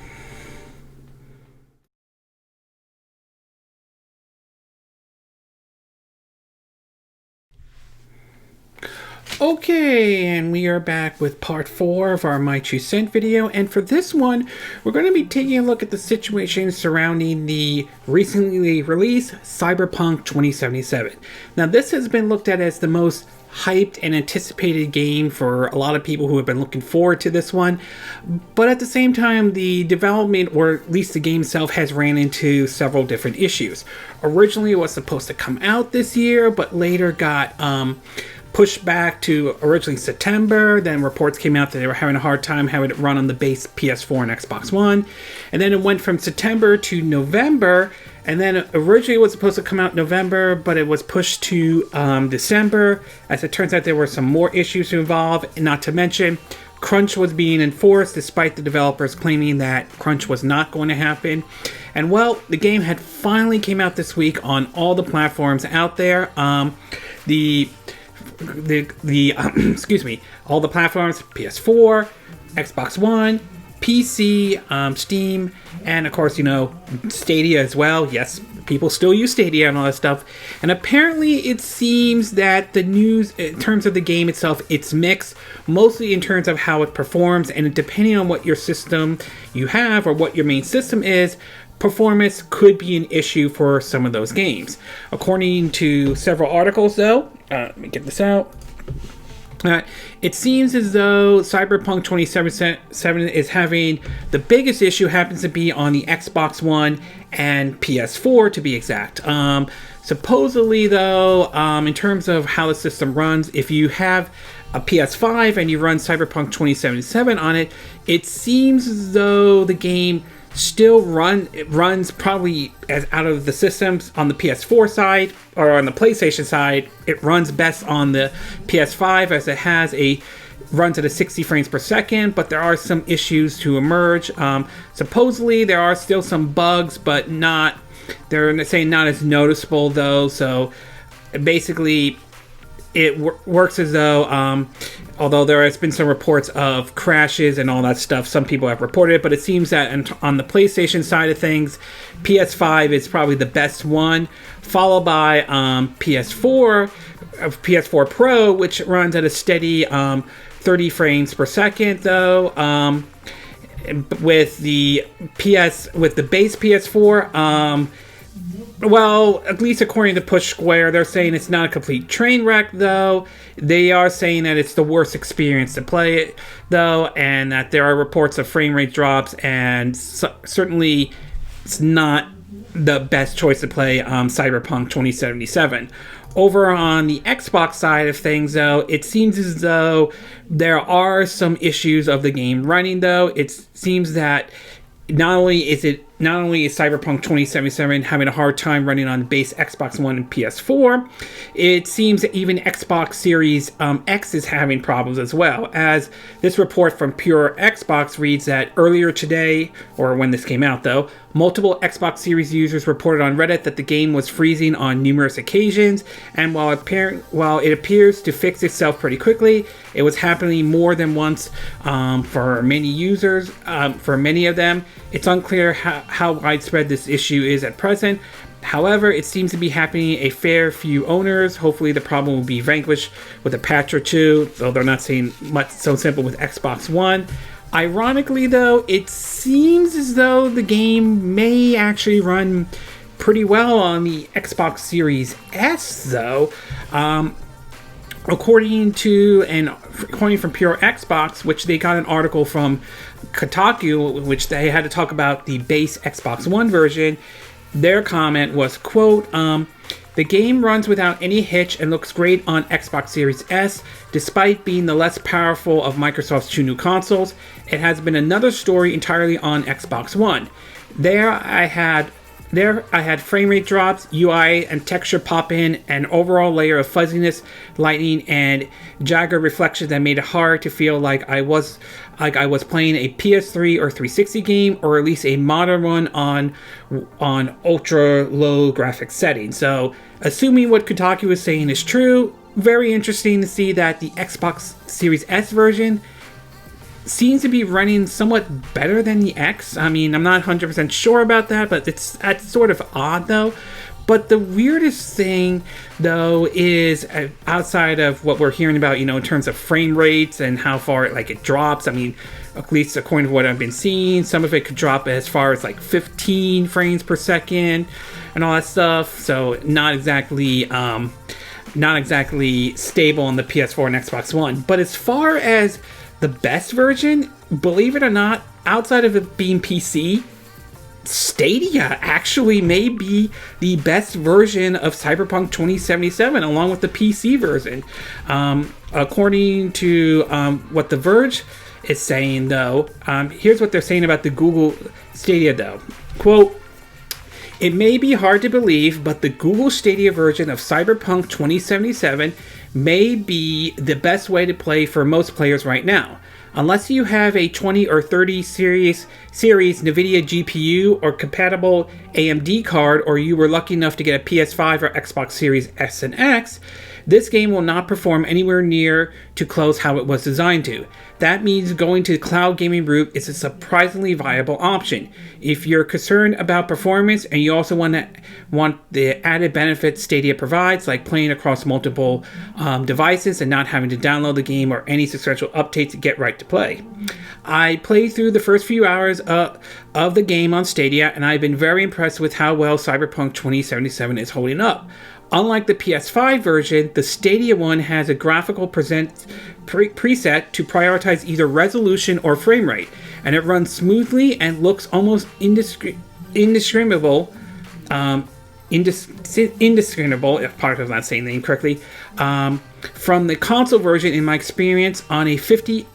Okay, and we are back with part 4 of our My 2 Cent video, and for this one, we're going to be taking a look at the situation surrounding the recently released Cyberpunk 2077. Now, this has been looked at as the most hyped and anticipated game for a lot of people who have been looking forward to this one, but at the same time, the development, or at least the game itself, has ran into several different issues. Originally, it was supposed to come out this year, but later got pushed back to originally September. Then reports came out that they were having a hard time having it run on the base PS4 and Xbox One. And then it went from September to November. And then originally it was supposed to come out November, but it was pushed to December. As it turns out, there were some more issues involved. And not to mention, crunch was being enforced despite the developers claiming that crunch was not going to happen. And well, the game had finally came out this week on all the platforms out there. Excuse me, all the platforms: PS4, Xbox One, PC, Steam, and of course, Stadia as well. Yes, people still use Stadia and all that stuff. And apparently it seems that the news, in terms of the game itself, it's mixed, mostly in terms of how it performs, and depending on what your system you have or what your main system is, performance could be an issue for some of those games. According to several articles, though, let me get this out. It seems as though Cyberpunk 2077 is having the biggest issue happens to be on the Xbox One and PS4, to be exact. Supposedly, though, in terms of how the system runs, if you have a PS5 and you run Cyberpunk 2077 on it, it seems as though the game still runs probably as out of the systems on the PS4 side or on the PlayStation side. It runs best on the PS5 as it runs at a 60 frames per second, but there are some issues to emerge. Supposedly there are still some bugs, but they're saying not as noticeable though. So basically it works as though, although there has been some reports of crashes and all that stuff, some people have reported it, but it seems that on the PlayStation side of things, PS5 is probably the best one, followed by PS4 Pro, which runs at a steady 30 frames per second, though. With the base PS4, well, at least according to Push Square, they're saying it's not a complete train wreck, though. They are saying that it's the worst experience to play it, though, and that there are reports of frame rate drops, and certainly it's not the best choice to play Cyberpunk 2077. Over on the Xbox side of things, though, it seems as though there are some issues of the game running, though. It seems that not only is Cyberpunk 2077 having a hard time running on base Xbox One and PS4, it seems that even Xbox Series X is having problems as well, as this report from Pure Xbox reads that earlier today, or when this came out though, multiple Xbox Series users reported on Reddit that the game was freezing on numerous occasions, and while it appears to fix itself pretty quickly, it was happening more than once for many users. For many of them, it's unclear how widespread this issue is at present. However, it seems to be happening a fair few owners. Hopefully the problem will be vanquished with a patch or two, though they're not saying much so simple with Xbox One. Ironically, though, it seems as though the game may actually run pretty well on the Xbox Series S, though. According from Pure Xbox, which they got an article from Kotaku, which they had to talk about the base Xbox One version, their comment was, quote, the game runs without any hitch and looks great on Xbox Series S, despite being the less powerful of Microsoft's two new consoles. It has been another story entirely on Xbox One. There I had frame rate drops, UI and texture pop in, an overall layer of fuzziness, lighting, and jagged reflections that made it hard to feel like I was playing a PS3 or 360 game, or at least a modern one on ultra low graphics settings. So, assuming what Kotaku is saying is true, very interesting to see that the Xbox Series S version seems to be running somewhat better than the X. I mean, I'm not 100% sure about that, but that's sort of odd, though. But the weirdest thing, though, is outside of what we're hearing about, in terms of frame rates and how far it drops. I mean, at least according to what I've been seeing, some of it could drop as far as 15 frames per second and all that stuff. So not exactly stable on the PS4 and Xbox One. But as far as the best version, believe it or not, outside of it being PC, Stadia actually may be the best version of Cyberpunk 2077, along with the PC version. According to what The Verge is saying, though, here's what they're saying about the Google Stadia, though. Quote, "It may be hard to believe, but the Google Stadia version of Cyberpunk 2077 may be the best way to play for most players right now. Unless you have a 20 or 30 series NVIDIA GPU or compatible AMD card, or you were lucky enough to get a PS5 or Xbox Series S and X, this game will not perform anywhere near to close how it was designed to. That means going to the cloud gaming route is a surprisingly viable option. If you're concerned about performance and you also want the added benefits Stadia provides, like playing across multiple devices and not having to download the game or any substantial updates to get right to play. I played through the first few hours of the game on Stadia, and I've been very impressed with how well Cyberpunk 2077 is holding up. Unlike the PS5 version, the Stadia one has a graphical preset to prioritize either resolution or frame rate, and it runs smoothly and looks almost indiscriminable, if part of not saying the name correctly, from the console version in my experience on a 50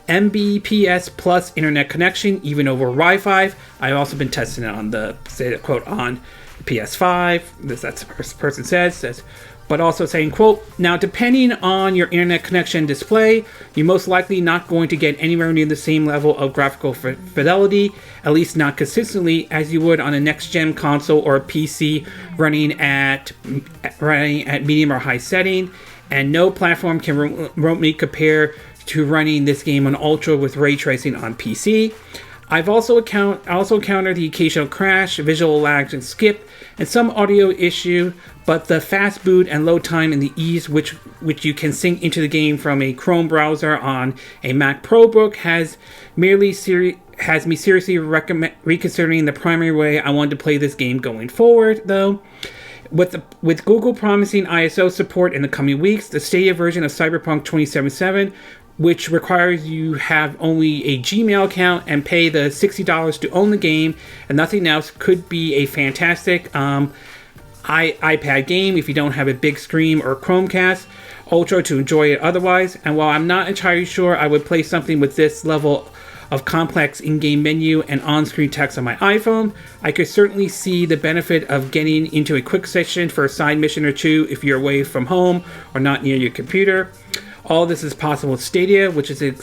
Mbps plus internet connection, even over Wi-Fi. I've also been testing it on the, quote, on PS5, that's what the person says, but also saying, quote, "Now, depending on your internet connection display, you're most likely not going to get anywhere near the same level of graphical fidelity, at least not consistently, as you would on a next-gen console or a PC running at medium or high setting, and no platform can remotely compare to running this game on Ultra with ray tracing on PC. I've also encountered the occasional crash, visual lag and skip, and some audio issue, but the fast boot and load time and the ease which you can sync into the game from a Chrome browser on a Mac ProBook has me seriously reconsidering the primary way I want to play this game going forward, though. With Google promising ISO support in the coming weeks, the Stadia version of Cyberpunk 2077, which requires you have only a Gmail account and pay the $60 to own the game and nothing else, could be a fantastic iPad game if you don't have a big screen or Chromecast Ultra to enjoy it otherwise. And while I'm not entirely sure I would play something with this level of complex in-game menu and on-screen text on my iPhone, I could certainly see the benefit of getting into a quick session for a side mission or two if you're away from home or not near your computer. All this is possible with Stadia, which is an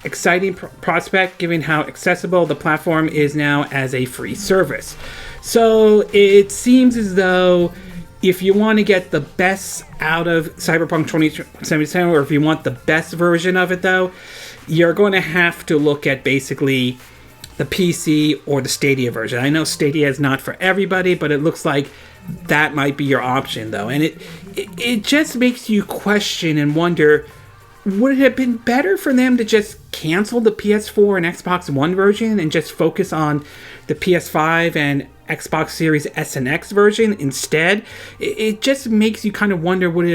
exciting prospect given how accessible the platform is now as a free service. So it seems as though if you want to get the best out of Cyberpunk 2077, or if you want the best version of it, though, you're going to have to look at basically the PC or the Stadia version. I know Stadia is not for everybody, but it looks like that might be your option, though. And it just makes you question and wonder, would it have been better for them to just cancel the PS4 and Xbox One version and just focus on the PS5 and Xbox Series S and X version instead? It just makes you kind of wonder, would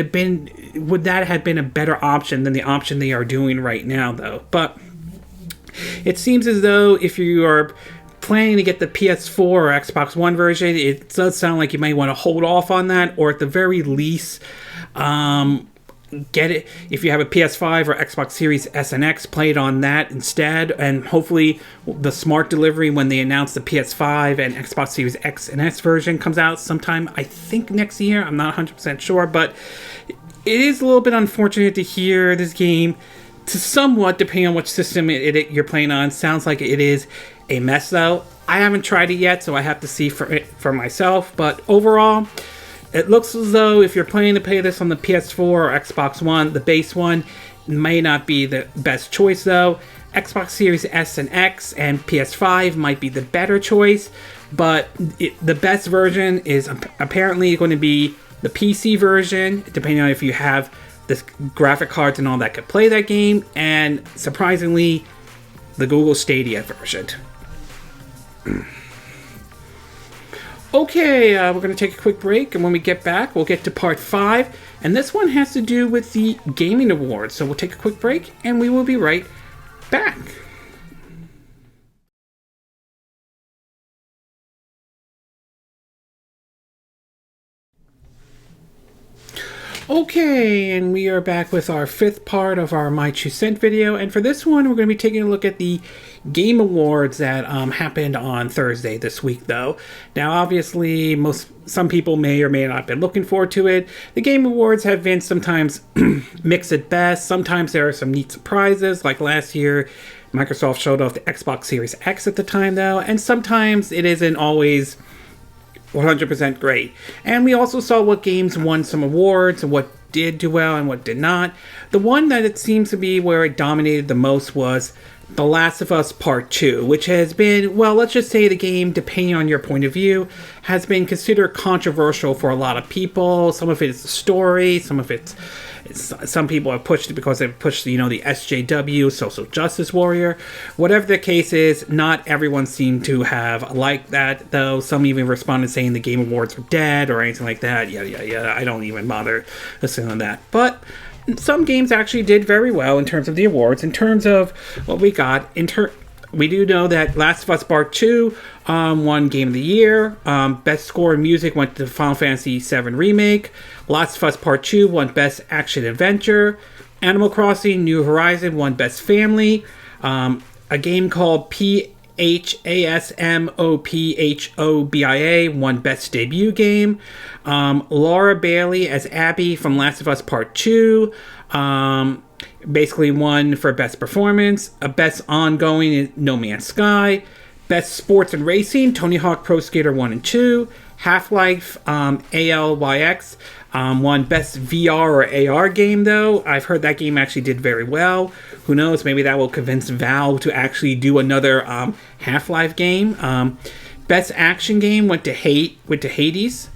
that have been a better option than the option they are doing right now, though? But it seems as though if you are planning to get the PS4 or Xbox One version, it does sound like you might want to hold off on that, or at the very least, get it if you have a PS5 or Xbox Series S and X, play it on that instead, and hopefully the smart delivery when they announce the PS5 and Xbox Series X and S version comes out sometime, I think next year. I'm not 100% sure, but it is a little bit unfortunate to hear this game, to somewhat, depending on which system you're playing on, sounds like it is a mess, though. I haven't tried it yet, so I have to see for myself, but overall, it looks as though if you're planning to play this on the PS4 or Xbox One, the base one may not be the best choice, though. Xbox Series S and X and PS5 might be the better choice, but the best version is apparently going to be the PC version, depending on if you have the graphic cards and all that could play that game, and surprisingly, the Google Stadia version. Okay, we're going to take a quick break, and when we get back, we'll get to part 5, and this one has to do with the Gaming Awards, so we'll take a quick break, and we will be right back. Okay, and we are back with our 5th part of our My 2 Cent video, and for this one, we're going to be taking a look at the Game Awards that happened on Thursday this week, though. Now, obviously, some people may or may not have been looking forward to it. The Game Awards have been sometimes mixed at best. Sometimes there are some neat surprises, like last year, Microsoft showed off the Xbox Series X at the time, though, and sometimes it isn't always 100% great. And we also saw what games won some awards and what did do well and what did not. The one that it seems to be where it dominated the most was The Last of Us Part 2, which has been, well, let's just say the game, depending on your point of view, has been considered controversial for a lot of people. Some of it is the story, some people have pushed it because they've pushed, the SJW, social justice warrior. Whatever the case is, not everyone seemed to have liked that, though. Some even responded saying the Game Awards were dead or anything like that. Yeah. I don't even bother listening to that. But some games actually did very well in terms of the awards. In terms of what we got, we do know that Last of Us Part 2 won Game of the Year. Best Score in Music went to Final Fantasy VII Remake. Last of Us Part 2 won Best Action Adventure. Animal Crossing New Horizon won Best Family. A game called PHASMOPHOBIA won Best Debut Game. Laura Bailey as Abby from Last of Us Part 2 basically won for Best Performance. A Best Ongoing is No Man's Sky. Best Sports and Racing, Tony Hawk Pro Skater 1 and 2. Half-Life ALYX won Best VR or AR game, though. I've heard that game actually did very well. Who knows, maybe that will convince Valve to actually do another Half-Life game. Best Action Game went to Hades,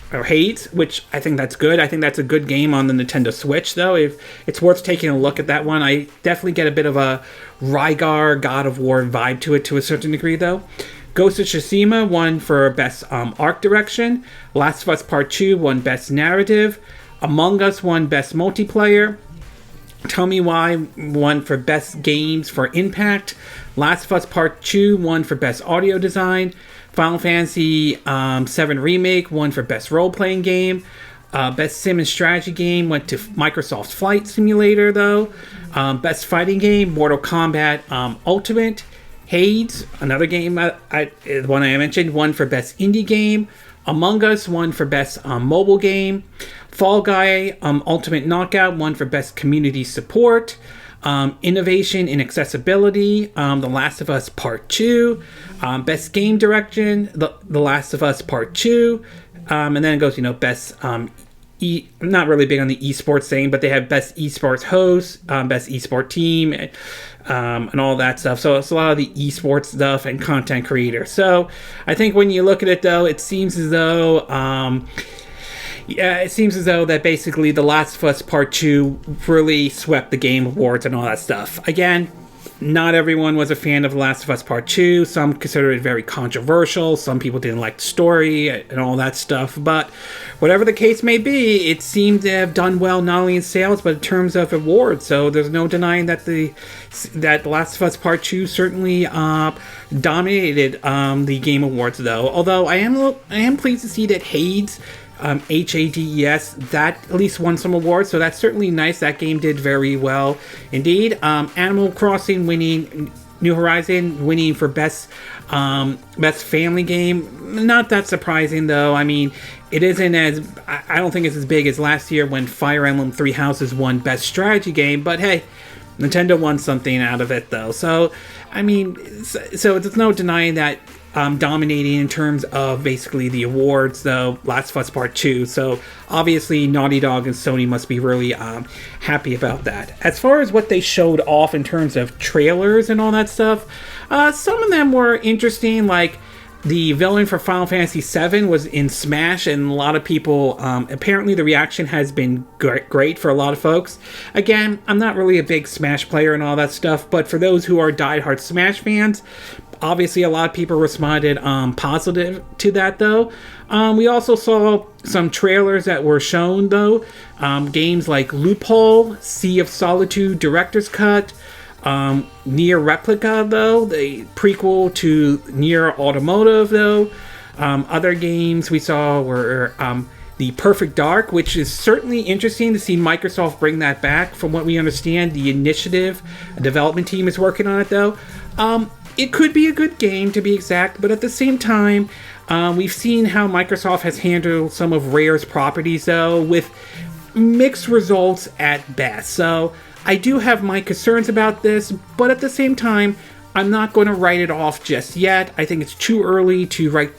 which I think that's good. I think that's a good game on the Nintendo Switch, though. If it's worth taking a look at that one. I definitely get a bit of a Rygar God of War vibe to it to a certain degree, though. Ghost of Tsushima won for Best Art Direction. Last of Us Part 2 won Best Narrative. Among Us won Best Multiplayer. Tell Me Why won for Best Games for Impact. Last of Us Part 2 won for Best Audio Design. Final Fantasy VII Remake won for Best Role-Playing Game. Best Sim and Strategy Game went to Microsoft Flight Simulator, though. Best Fighting Game, Mortal Kombat Ultimate. Hades, another game, the one I mentioned, won for Best Indie Game. Among Us won for Best Mobile Game. Fall Guy Ultimate Knockout won for Best Community Support. Innovation in Accessibility, The Last of Us Part 2. Best Game Direction, The Last of Us Part 2. And then it goes, Best... I'm not really big on the esports thing, but they have Best Esports Host, Best Esport Team, and all that stuff. So it's a lot of the esports stuff and content creators. So I think when you look at it, though, it seems as though that basically The Last of Us Part 2 really swept the Game Awards and all that stuff. Again, not everyone was a fan of The Last of Us Part 2. Some considered it very controversial. Some people didn't like the story and all that stuff. But whatever the case may be, it seemed to have done well not only in sales, but in terms of awards. So there's no denying that The Last of Us Part 2 certainly dominated the Game Awards, though. Although I am pleased to see that Hades... HADES, that at least won some awards, so that's certainly nice. That game did very well indeed. Animal Crossing winning, New Horizon winning for best family game. Not that surprising, though. I mean, it isn't as, I don't think it's as big as last year when Fire Emblem Three Houses won best strategy game, but hey, Nintendo won something out of it, though. So I mean, so there's no denying that dominating in terms of basically the awards, though. Last of Us Part 2. So obviously, Naughty Dog and Sony must be really happy about that. As far as what they showed off in terms of trailers and all that stuff, some of them were interesting, like the villain for Final Fantasy VII was in Smash, and a lot of people, apparently the reaction has been great for a lot of folks. Again, I'm not really a big Smash player and all that stuff, but for those who are diehard Smash fans, obviously a lot of people responded positive to that, though. We also saw some trailers that were shown, though. Games like Loophole, Sea of Solitude Director's Cut, Nier Replica, though, the prequel to Nier Automotive, though. Other games we saw were The Perfect Dark, which is certainly interesting to see Microsoft bring that back. From what we understand, the initiative development team is working on it, though. It could be a good game, to be exact, but at the same time, we've seen how Microsoft has handled some of Rare's properties, though, with mixed results at best. So I do have my concerns about this, but at the same time, I'm not going to write it off just yet. I think it's too early to write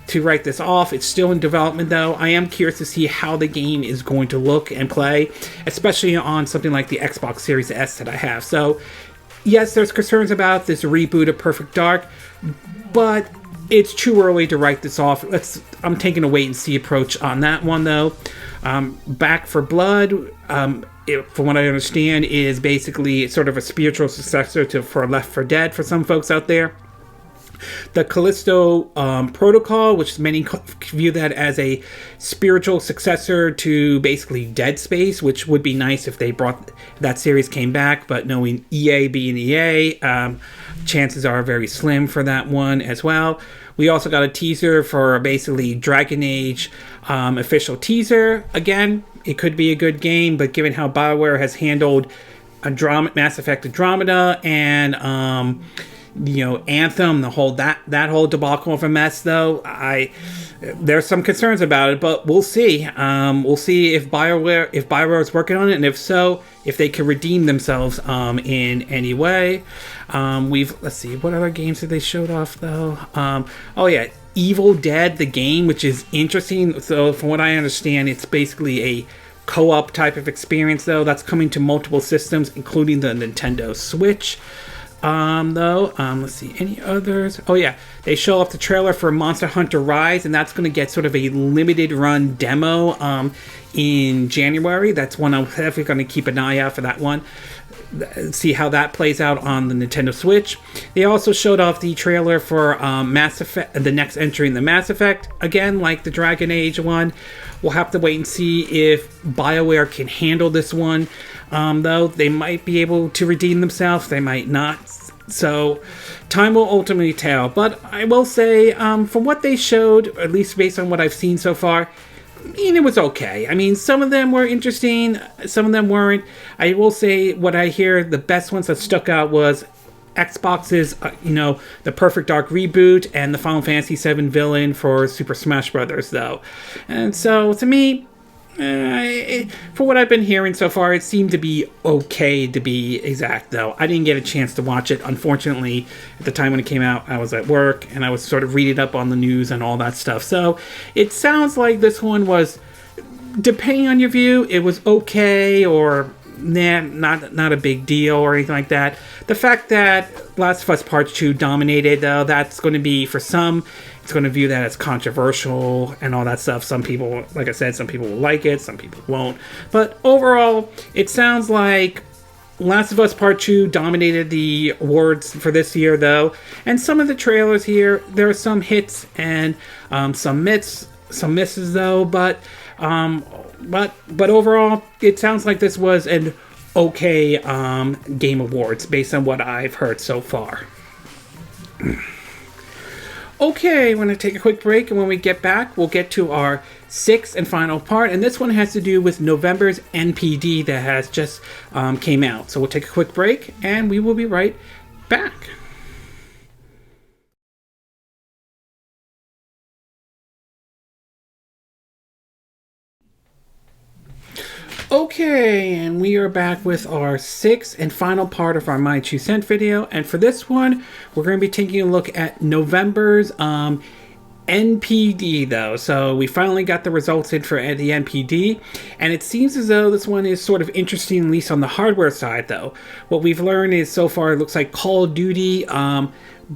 this off. It's still in development, though. I am curious to see how the game is going to look and play, especially on something like the Xbox Series S that I have. So yes, there's concerns about this reboot of Perfect Dark, but it's too early to write this off. I'm taking a wait-and-see approach on that one, though. Back for Blood, from what I understand, is basically sort of a spiritual successor for Left 4 Dead for some folks out there. The Callisto Protocol, which many view that as a spiritual successor to basically Dead Space, which would be nice if that series came back, but knowing EA being EA, chances are very slim for that one as well. We also got a teaser for basically Dragon Age official teaser. Again, it could be a good game, but given how BioWare has handled Mass Effect Andromeda and Anthem, that whole debacle of a mess, though, there's some concerns about it, but we'll see. We'll see if BioWare is working on it, and if so, if they can redeem themselves in any way. Let's see, what other games did they showed off, though? Evil Dead, the game, which is interesting. So from what I understand, it's basically a co-op type of experience, though. That's coming to multiple systems, including the Nintendo Switch. Let's see, any others? Oh yeah, they show off the trailer for Monster Hunter Rise, and that's going to get sort of a limited run demo in January. That's one I'm definitely going to keep an eye out for, that one. See how that plays out on the Nintendo Switch. They also showed off the trailer for Mass Effect, the next entry in the Mass Effect. Again, like the Dragon Age one, we'll have to wait and see if BioWare can handle this one. Though they might be able to redeem themselves, they might not. So time will ultimately tell. But I will say, from what they showed, at least based on what I've seen so far, it was okay. I mean, some of them were interesting, some of them weren't. I will say, what I hear, the best ones that stuck out was Xbox's, the Perfect Dark reboot and the Final Fantasy VII villain for Super Smash Bros., though. And so, to me, for what I've been hearing so far, it seemed to be okay, to be exact, though. I didn't get a chance to watch it. Unfortunately, at the time when it came out, I was at work, and I was sort of reading up on the news and all that stuff. So, it sounds like this one was, depending on your view, it was okay, or not a big deal, or anything like that. The fact that Last of Us Part 2 dominated, though, that's going to be, for some, it's going to view that as controversial and all that stuff. Some people, like I said, some people will like it, some people won't. But overall, it sounds like Last of Us Part 2 dominated the awards for this year, though. And some of the trailers here, there are some hits and some misses, though. But overall, it sounds like this was an okay Game Awards based on what I've heard so far. Okay, we're going to take a quick break, and when we get back, we'll get to our sixth and final part, and this one has to do with November's NPD that has just came out. So we'll take a quick break, and we will be right back. Okay, and we are back with our sixth and final part of our My 2 Cent video. And for this one, we're going to be taking a look at November's NPD, though. So we finally got the results in for the NPD, and it seems as though this one is sort of interesting, at least on the hardware side, though. What we've learned is so far it looks like Call of Duty,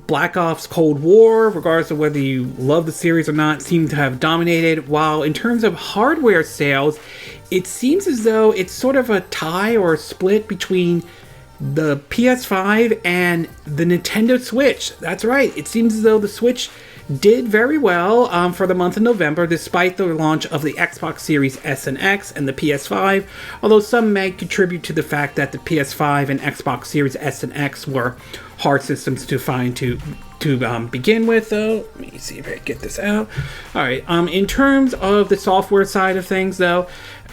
Black Ops Cold War, regardless of whether you love the series or not, seem to have dominated, while in terms of hardware sales, it seems as though it's sort of a tie or a split between the PS5 and the Nintendo Switch. That's right, it seems as though the Switch did very well for the month of November, despite the launch of the Xbox Series S and X and the PS5, although some may contribute to the fact that the PS5 and Xbox Series S and X were hard systems to find to begin with, though. Let me see if I can get this out. Alright, in terms of the software side of things, though,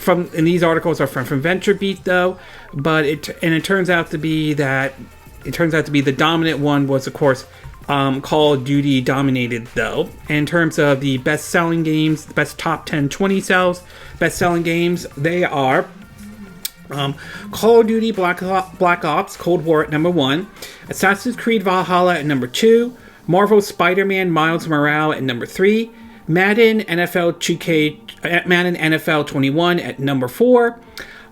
and these articles are from VentureBeat, though, but it turns out to be the dominant one was, of course, Call of Duty dominated, though. In terms of the best-selling games, the best top 10, 20 best-selling games, they are Call of Duty Black Ops Cold War at number 1, Assassin's Creed Valhalla at number 2, Marvel's Spider-Man Miles Morales at number 3, Madden NFL 21 at number 4,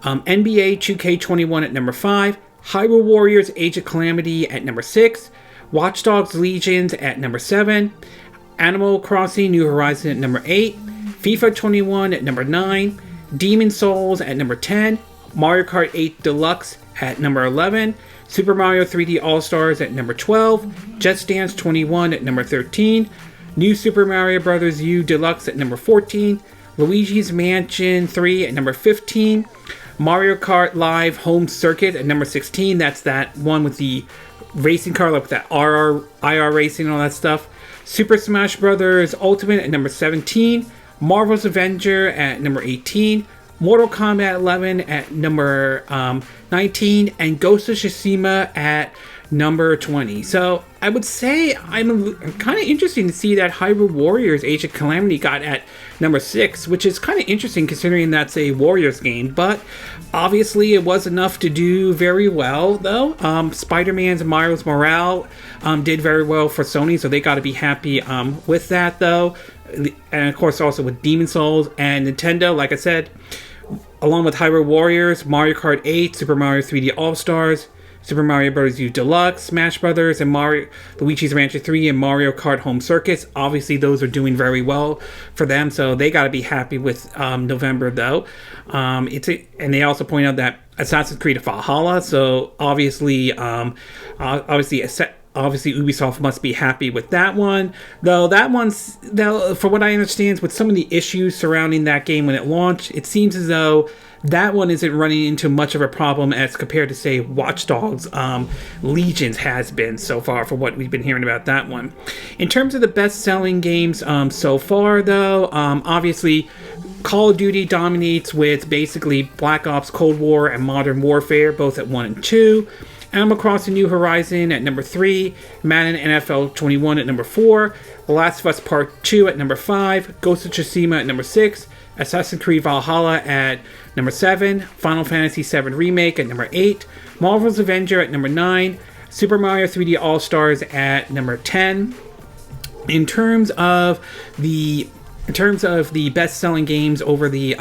NBA 2K21 at number 5, Hyrule Warriors Age of Calamity at number 6, Watch Dogs Legions at number 7, Animal Crossing New Horizons at number 8, FIFA 21 at number 9, Demon's Souls at number 10, Mario Kart 8 Deluxe at number 11, Super Mario 3D All-Stars at number 12, Just Dance 21 at number 13, New Super Mario Bros. U Deluxe at number 14, Luigi's Mansion 3 at number 15, Mario Kart Live Home Circuit at number 16, that's that one with the racing car, like that IR racing and all that stuff. Super Smash Bros. Ultimate at number 17, Marvel's Avenger at number 18, Mortal Kombat 11 at number 19, and Ghost of Tsushima at number 20. So I would say I'm kind of interested to see that Hyrule Warriors Age of Calamity got at number 6, which is kind of interesting considering that's a Warriors game, but obviously it was enough to do very well, though. Spider-Man's Miles Morales did very well for Sony, so they got to be happy with that, though. And of course also with Demon's Souls and Nintendo, like I said, along with Hyrule Warriors, Mario Kart 8, Super Mario 3D All-Stars, Super Mario Bros. U Deluxe, Smash Brothers, and Luigi's Mansion 3 and Mario Kart Home Circuits. Obviously, those are doing very well for them, so they got to be happy with November, though. And they also point out that Assassin's Creed Valhalla, so obviously Ubisoft must be happy with that one, though for what I understand, with some of the issues surrounding that game when it launched, it seems as though that one isn't running into much of a problem as compared to, say, Watch Dogs Legions has been so far, for what we've been hearing about that one. In terms of the best-selling games so far, though, obviously Call of Duty dominates with basically Black Ops Cold War and Modern Warfare, both at 1 and 2. Animal Crossing New Horizon at number 3, Madden NFL 21 at number 4, The Last of Us Part 2 at number 5, Ghost of Tsushima at number 6, Assassin's Creed Valhalla at number 7, Final Fantasy VII Remake at number 8, Marvel's Avenger at number 9, Super Mario 3D All-Stars at number 10. In terms of the best-selling games over the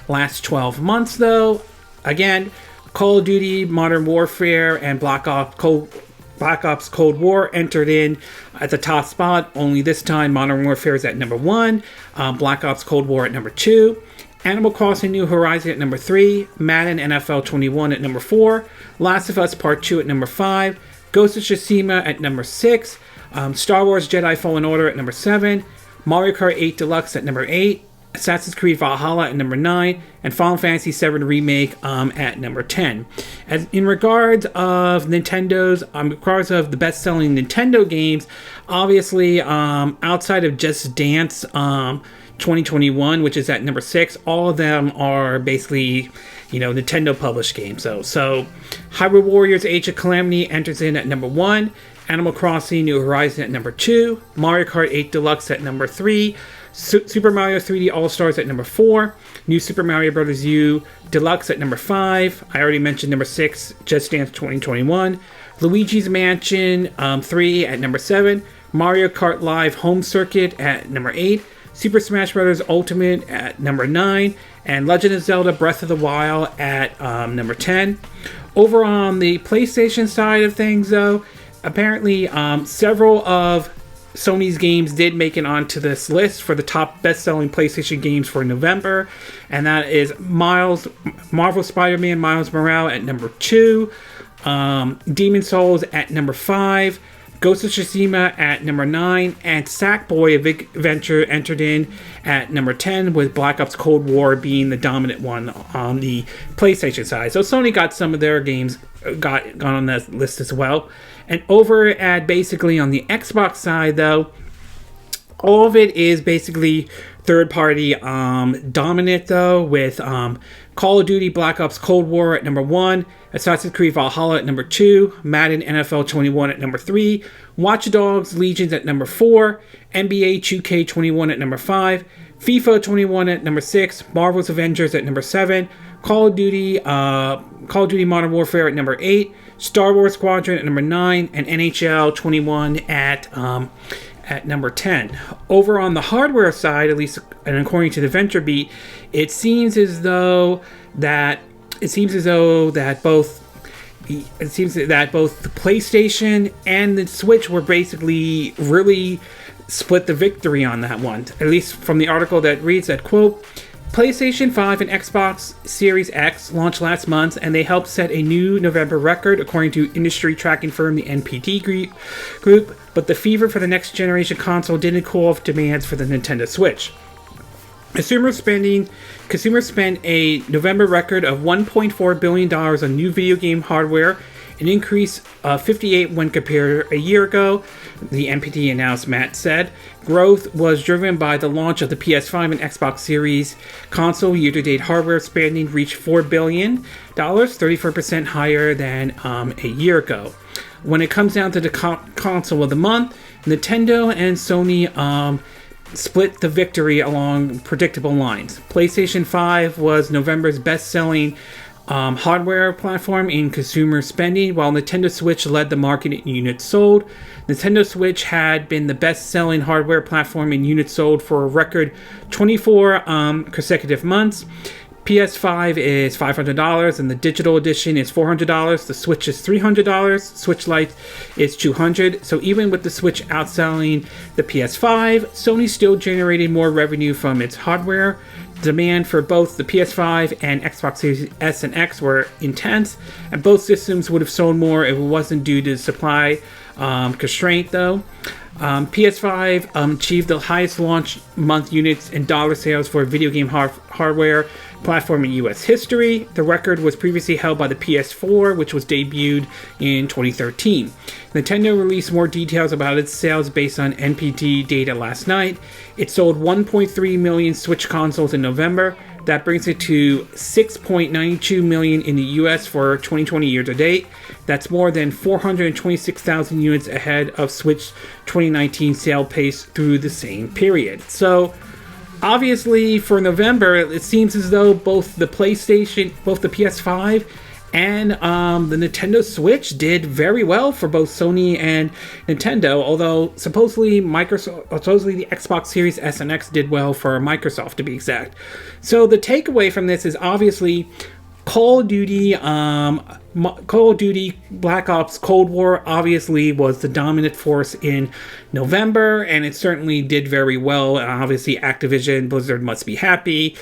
last 12 months, though, again, Call of Duty, Modern Warfare, and Black Ops Cold War entered in at the top spot. Only this time, Modern Warfare is at number 1, Black Ops Cold War at number 2, Animal Crossing New Horizon at number 3, Madden NFL 21 at number 4, Last of Us Part 2 at number 5, Ghost of Tsushima at number 6, Star Wars Jedi Fallen Order at number 7, Mario Kart 8 Deluxe at number 8, Assassin's Creed Valhalla at number 9, and Final Fantasy VII Remake at number 10. As in regards of the best-selling Nintendo games, obviously outside of Just Dance 2021, which is at number 6, all of them are basically Nintendo published games. So Hyrule Warriors Age of Calamity enters in at number 1, Animal Crossing New Horizon at number 2, Mario Kart 8 Deluxe at number 3, Super Mario 3D All-Stars at number 4. New Super Mario Bros. U Deluxe at number 5. I already mentioned number 6, Just Dance 2021. Luigi's Mansion 3 at number 7. Mario Kart Live Home Circuit at number 8. Super Smash Bros. Ultimate at number 9. And Legend of Zelda Breath of the Wild at number 10. Over on the PlayStation side of things, though, apparently several of Sony's games did make it onto this list for the top best-selling PlayStation games for November, and that is Marvel Spider-Man Miles Morales at number 2, Demon Souls at number 5, Ghost of Tsushima at number 9, and Sackboy: A Big Adventure entered in at number 10, with Black Ops Cold War being the dominant one on the PlayStation side. So Sony got some of their games got on that list as well. And over at basically on the Xbox side, though, all of it is basically third-party dominant, though, with Call of Duty Black Ops Cold War at number 1, Assassin's Creed Valhalla at number 2, Madden NFL 21 at number 3, Watch Dogs Legions at number 4, NBA 2K21 at number 5, FIFA 21 at number 6, Marvel's Avengers at number 7, Call of Duty Modern Warfare at number 8, Star Wars Squadron at number 9, and NHL 21 at number 10. Over on the hardware side, at least, and according to the VentureBeat, it seems as though that both the PlayStation and the Switch were basically really split the victory on that one. At least from the article that reads that, quote, PlayStation 5 and Xbox Series X launched last month, and they helped set a new November record, according to industry tracking firm the NPD group, but the fever for the next generation console didn't cool off demands for the Nintendo Switch. Consumers spent a November record of $1.4 billion on new video game hardware, an increase of 58 when compared a year ago, the NPD announced. Matt said growth was driven by the launch of the PS5 and Xbox Series console. Year-to-date hardware spending reached $4 billion, 34% higher than a year ago. When it comes down to the console of the month, Nintendo and Sony split the victory along predictable lines. PlayStation 5 was November's best-selling hardware platform in consumer spending, while Nintendo Switch led the market in units sold. Nintendo Switch had been the best-selling hardware platform in units sold for a record 24 consecutive months. PS5 is $500, and the digital edition is $400. The Switch is $300. Switch Lite is $200. So even with the Switch outselling the PS5, Sony still generated more revenue from its hardware. Demand for both the PS5 and Xbox Series S and X were intense, and both systems would have sold more if it wasn't due to supply constraint, though. PS5 achieved the highest launch month units and dollar sales for a video game hardware platform in US history. The record was previously held by the PS4, which was debuted in 2013. Nintendo released more details about its sales based on NPD data last night. It sold 1.3 million Switch consoles in November. That brings it to 6.92 million in the US for 2020 year to date. That's more than 426,000 units ahead of Switch 2019 sale pace through the same period. So, obviously, for November, it seems as though both the PS5 and the Nintendo Switch did very well for both Sony and Nintendo, although supposedly the Xbox Series S and X did well for Microsoft, to be exact. So the takeaway from this is obviously Call of Duty Black Ops Cold War obviously was the dominant force in November, and it certainly did very well. And obviously Activision Blizzard must be happy,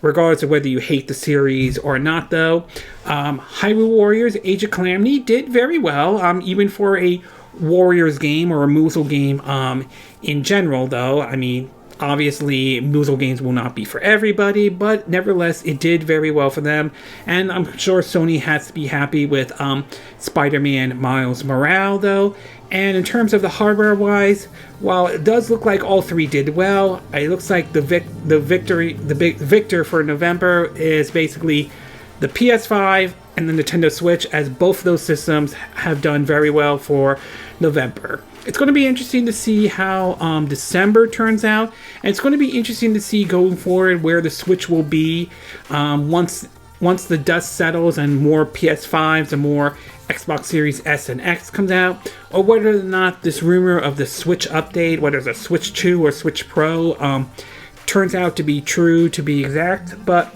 regardless of whether you hate the series or not, though. Hyrule Warriors Age of Calamity did very well, even for a Warriors game or a Musou game in general, though. I mean, obviously, Musou games will not be for everybody, but nevertheless, it did very well for them. And I'm sure Sony has to be happy with Spider-Man Miles Morales, though. And in terms of the hardware-wise, while it does look like all three did well, it looks like the victor for November is basically the PS5 and the Nintendo Switch, as both of those systems have done very well for November. it's going to be interesting to see how December turns out, and it's going to be interesting to see going forward where the Switch will be once the dust settles and more PS5s and more Xbox Series S and X comes out, or whether or not this rumor of the Switch update, whether it's a Switch 2 or Switch Pro, turns out to be true, to be exact. But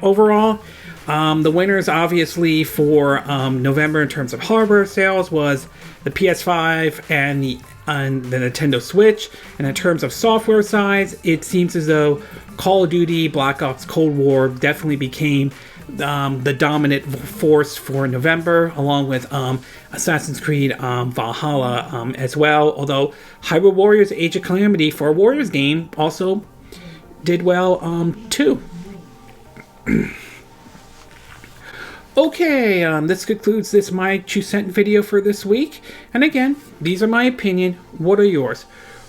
overall, the winners obviously for November in terms of hardware sales was the PS5 and the Nintendo Switch. And in terms of software size, it seems as though Call of Duty Black Ops Cold War definitely became the dominant force for November, along with Assassin's Creed Valhalla as well. Although Hyrule Warriors Age of Calamity for a Warriors game also did well too. Okay, this concludes this My 2 Cent video for this week. And again, these are my opinion. What are yours?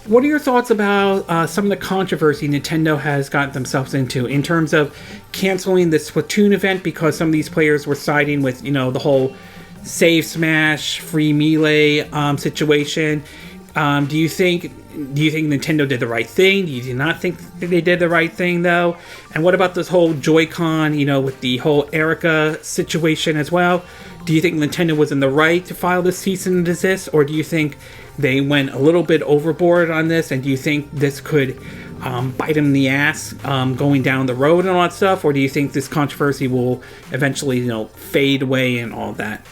What are your thoughts about some of the controversy Nintendo has gotten themselves into in terms of canceling the Splatoon event because some of these players were siding with, the whole save smash, free melee situation? Do you think Nintendo did the right thing? Do you not think they did the right thing, though? And what about this whole Joy-Con, with the whole Erica situation as well? Do you think Nintendo was in the right to file this cease and desist, or do you think they went a little bit overboard on this, and do you think this could bite them in the ass going down the road and all that stuff, or do you think this controversy will eventually, fade away and all that?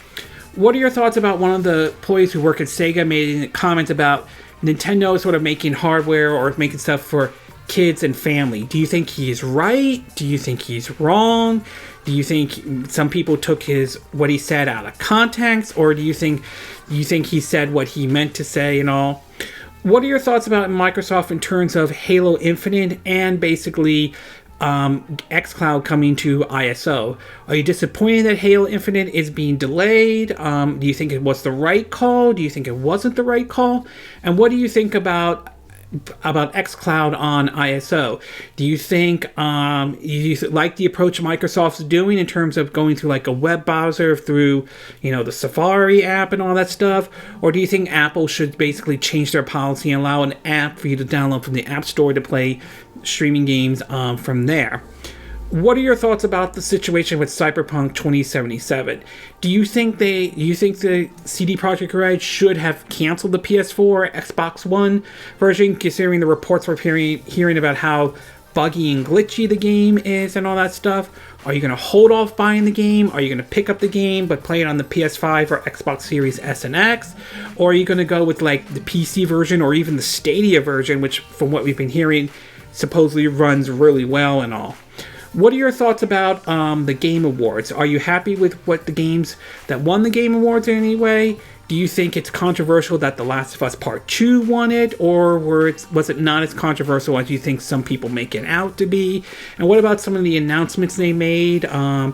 What are your thoughts about one of the employees who work at Sega making a comment about Nintendo sort of making hardware or making stuff for kids and family? Do you think he's right? Do you think he's wrong? Do you think some people took what he said out of context, or do you think he said what he meant to say and all? What are your thoughts about Microsoft in terms of Halo Infinite and basically Xcloud coming to ISO? Are you disappointed that Halo Infinite is being delayed? Do you think it was the right call? Do you think it wasn't the right call? And what do you think about Xcloud on ISO? Do you think you like the approach Microsoft's doing in terms of going through like a web browser through the Safari app and all that stuff, or do you think Apple should basically change their policy and allow an app for you to download from the App Store to play streaming games from there? What are your thoughts about the situation with Cyberpunk 2077? Do you think the CD Projekt Red should have canceled the PS4, Xbox One version, considering the reports we're hearing about how buggy and glitchy the game is and all that stuff? Are you going to hold off buying the game? Are you going to pick up the game but play it on the PS5 or Xbox Series S and X? Or are you going to go with like the PC version or even the Stadia version, which from what we've been hearing supposedly runs really well and all? What are your thoughts about the Game Awards? Are you happy with what the games that won the Game Awards in any way? Do you think it's controversial that The Last of Us Part 2 won it, or was it not as controversial as you think some people make it out to be? And what about some of the announcements they made? Do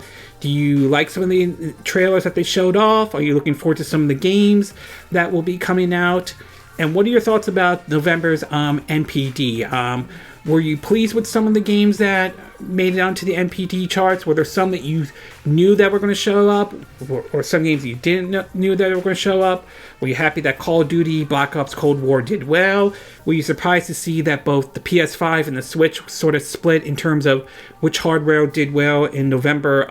you like some of the trailers that they showed off? Are you looking forward to some of the games that will be coming out? And what are your thoughts about November's NPD? Were you pleased with some of the games that made it onto the NPD charts? Were there some that you knew that were going to show up, or some games you didn't knew that were going to show up? Were you happy that Call of Duty Black Ops Cold War did well? Were you surprised to see that both the PS5 and the Switch sort of split in terms of which hardware did well in November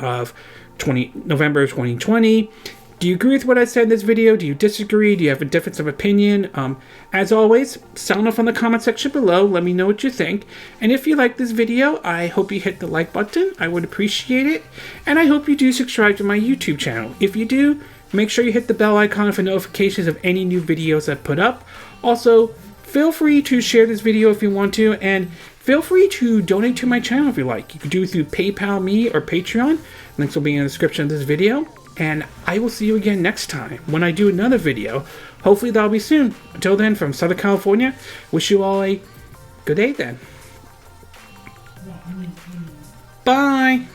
2020? Do you agree with what I said in this video? Do you disagree? Do you have a difference of opinion? As always, sound off in the comment section below. Let me know what you think. And if you like this video, I hope you hit the like button. I would appreciate it. And I hope you do subscribe to my YouTube channel. If you do, make sure you hit the bell icon for notifications of any new videos I put up. Also, feel free to share this video if you want to, and feel free to donate to my channel if you like. You can do it through PayPal Me or Patreon. Links will be in the description of this video. And I will see you again next time when I do another video. Hopefully that'll be soon. Until then, from Southern California, wish you all a good day then. Bye!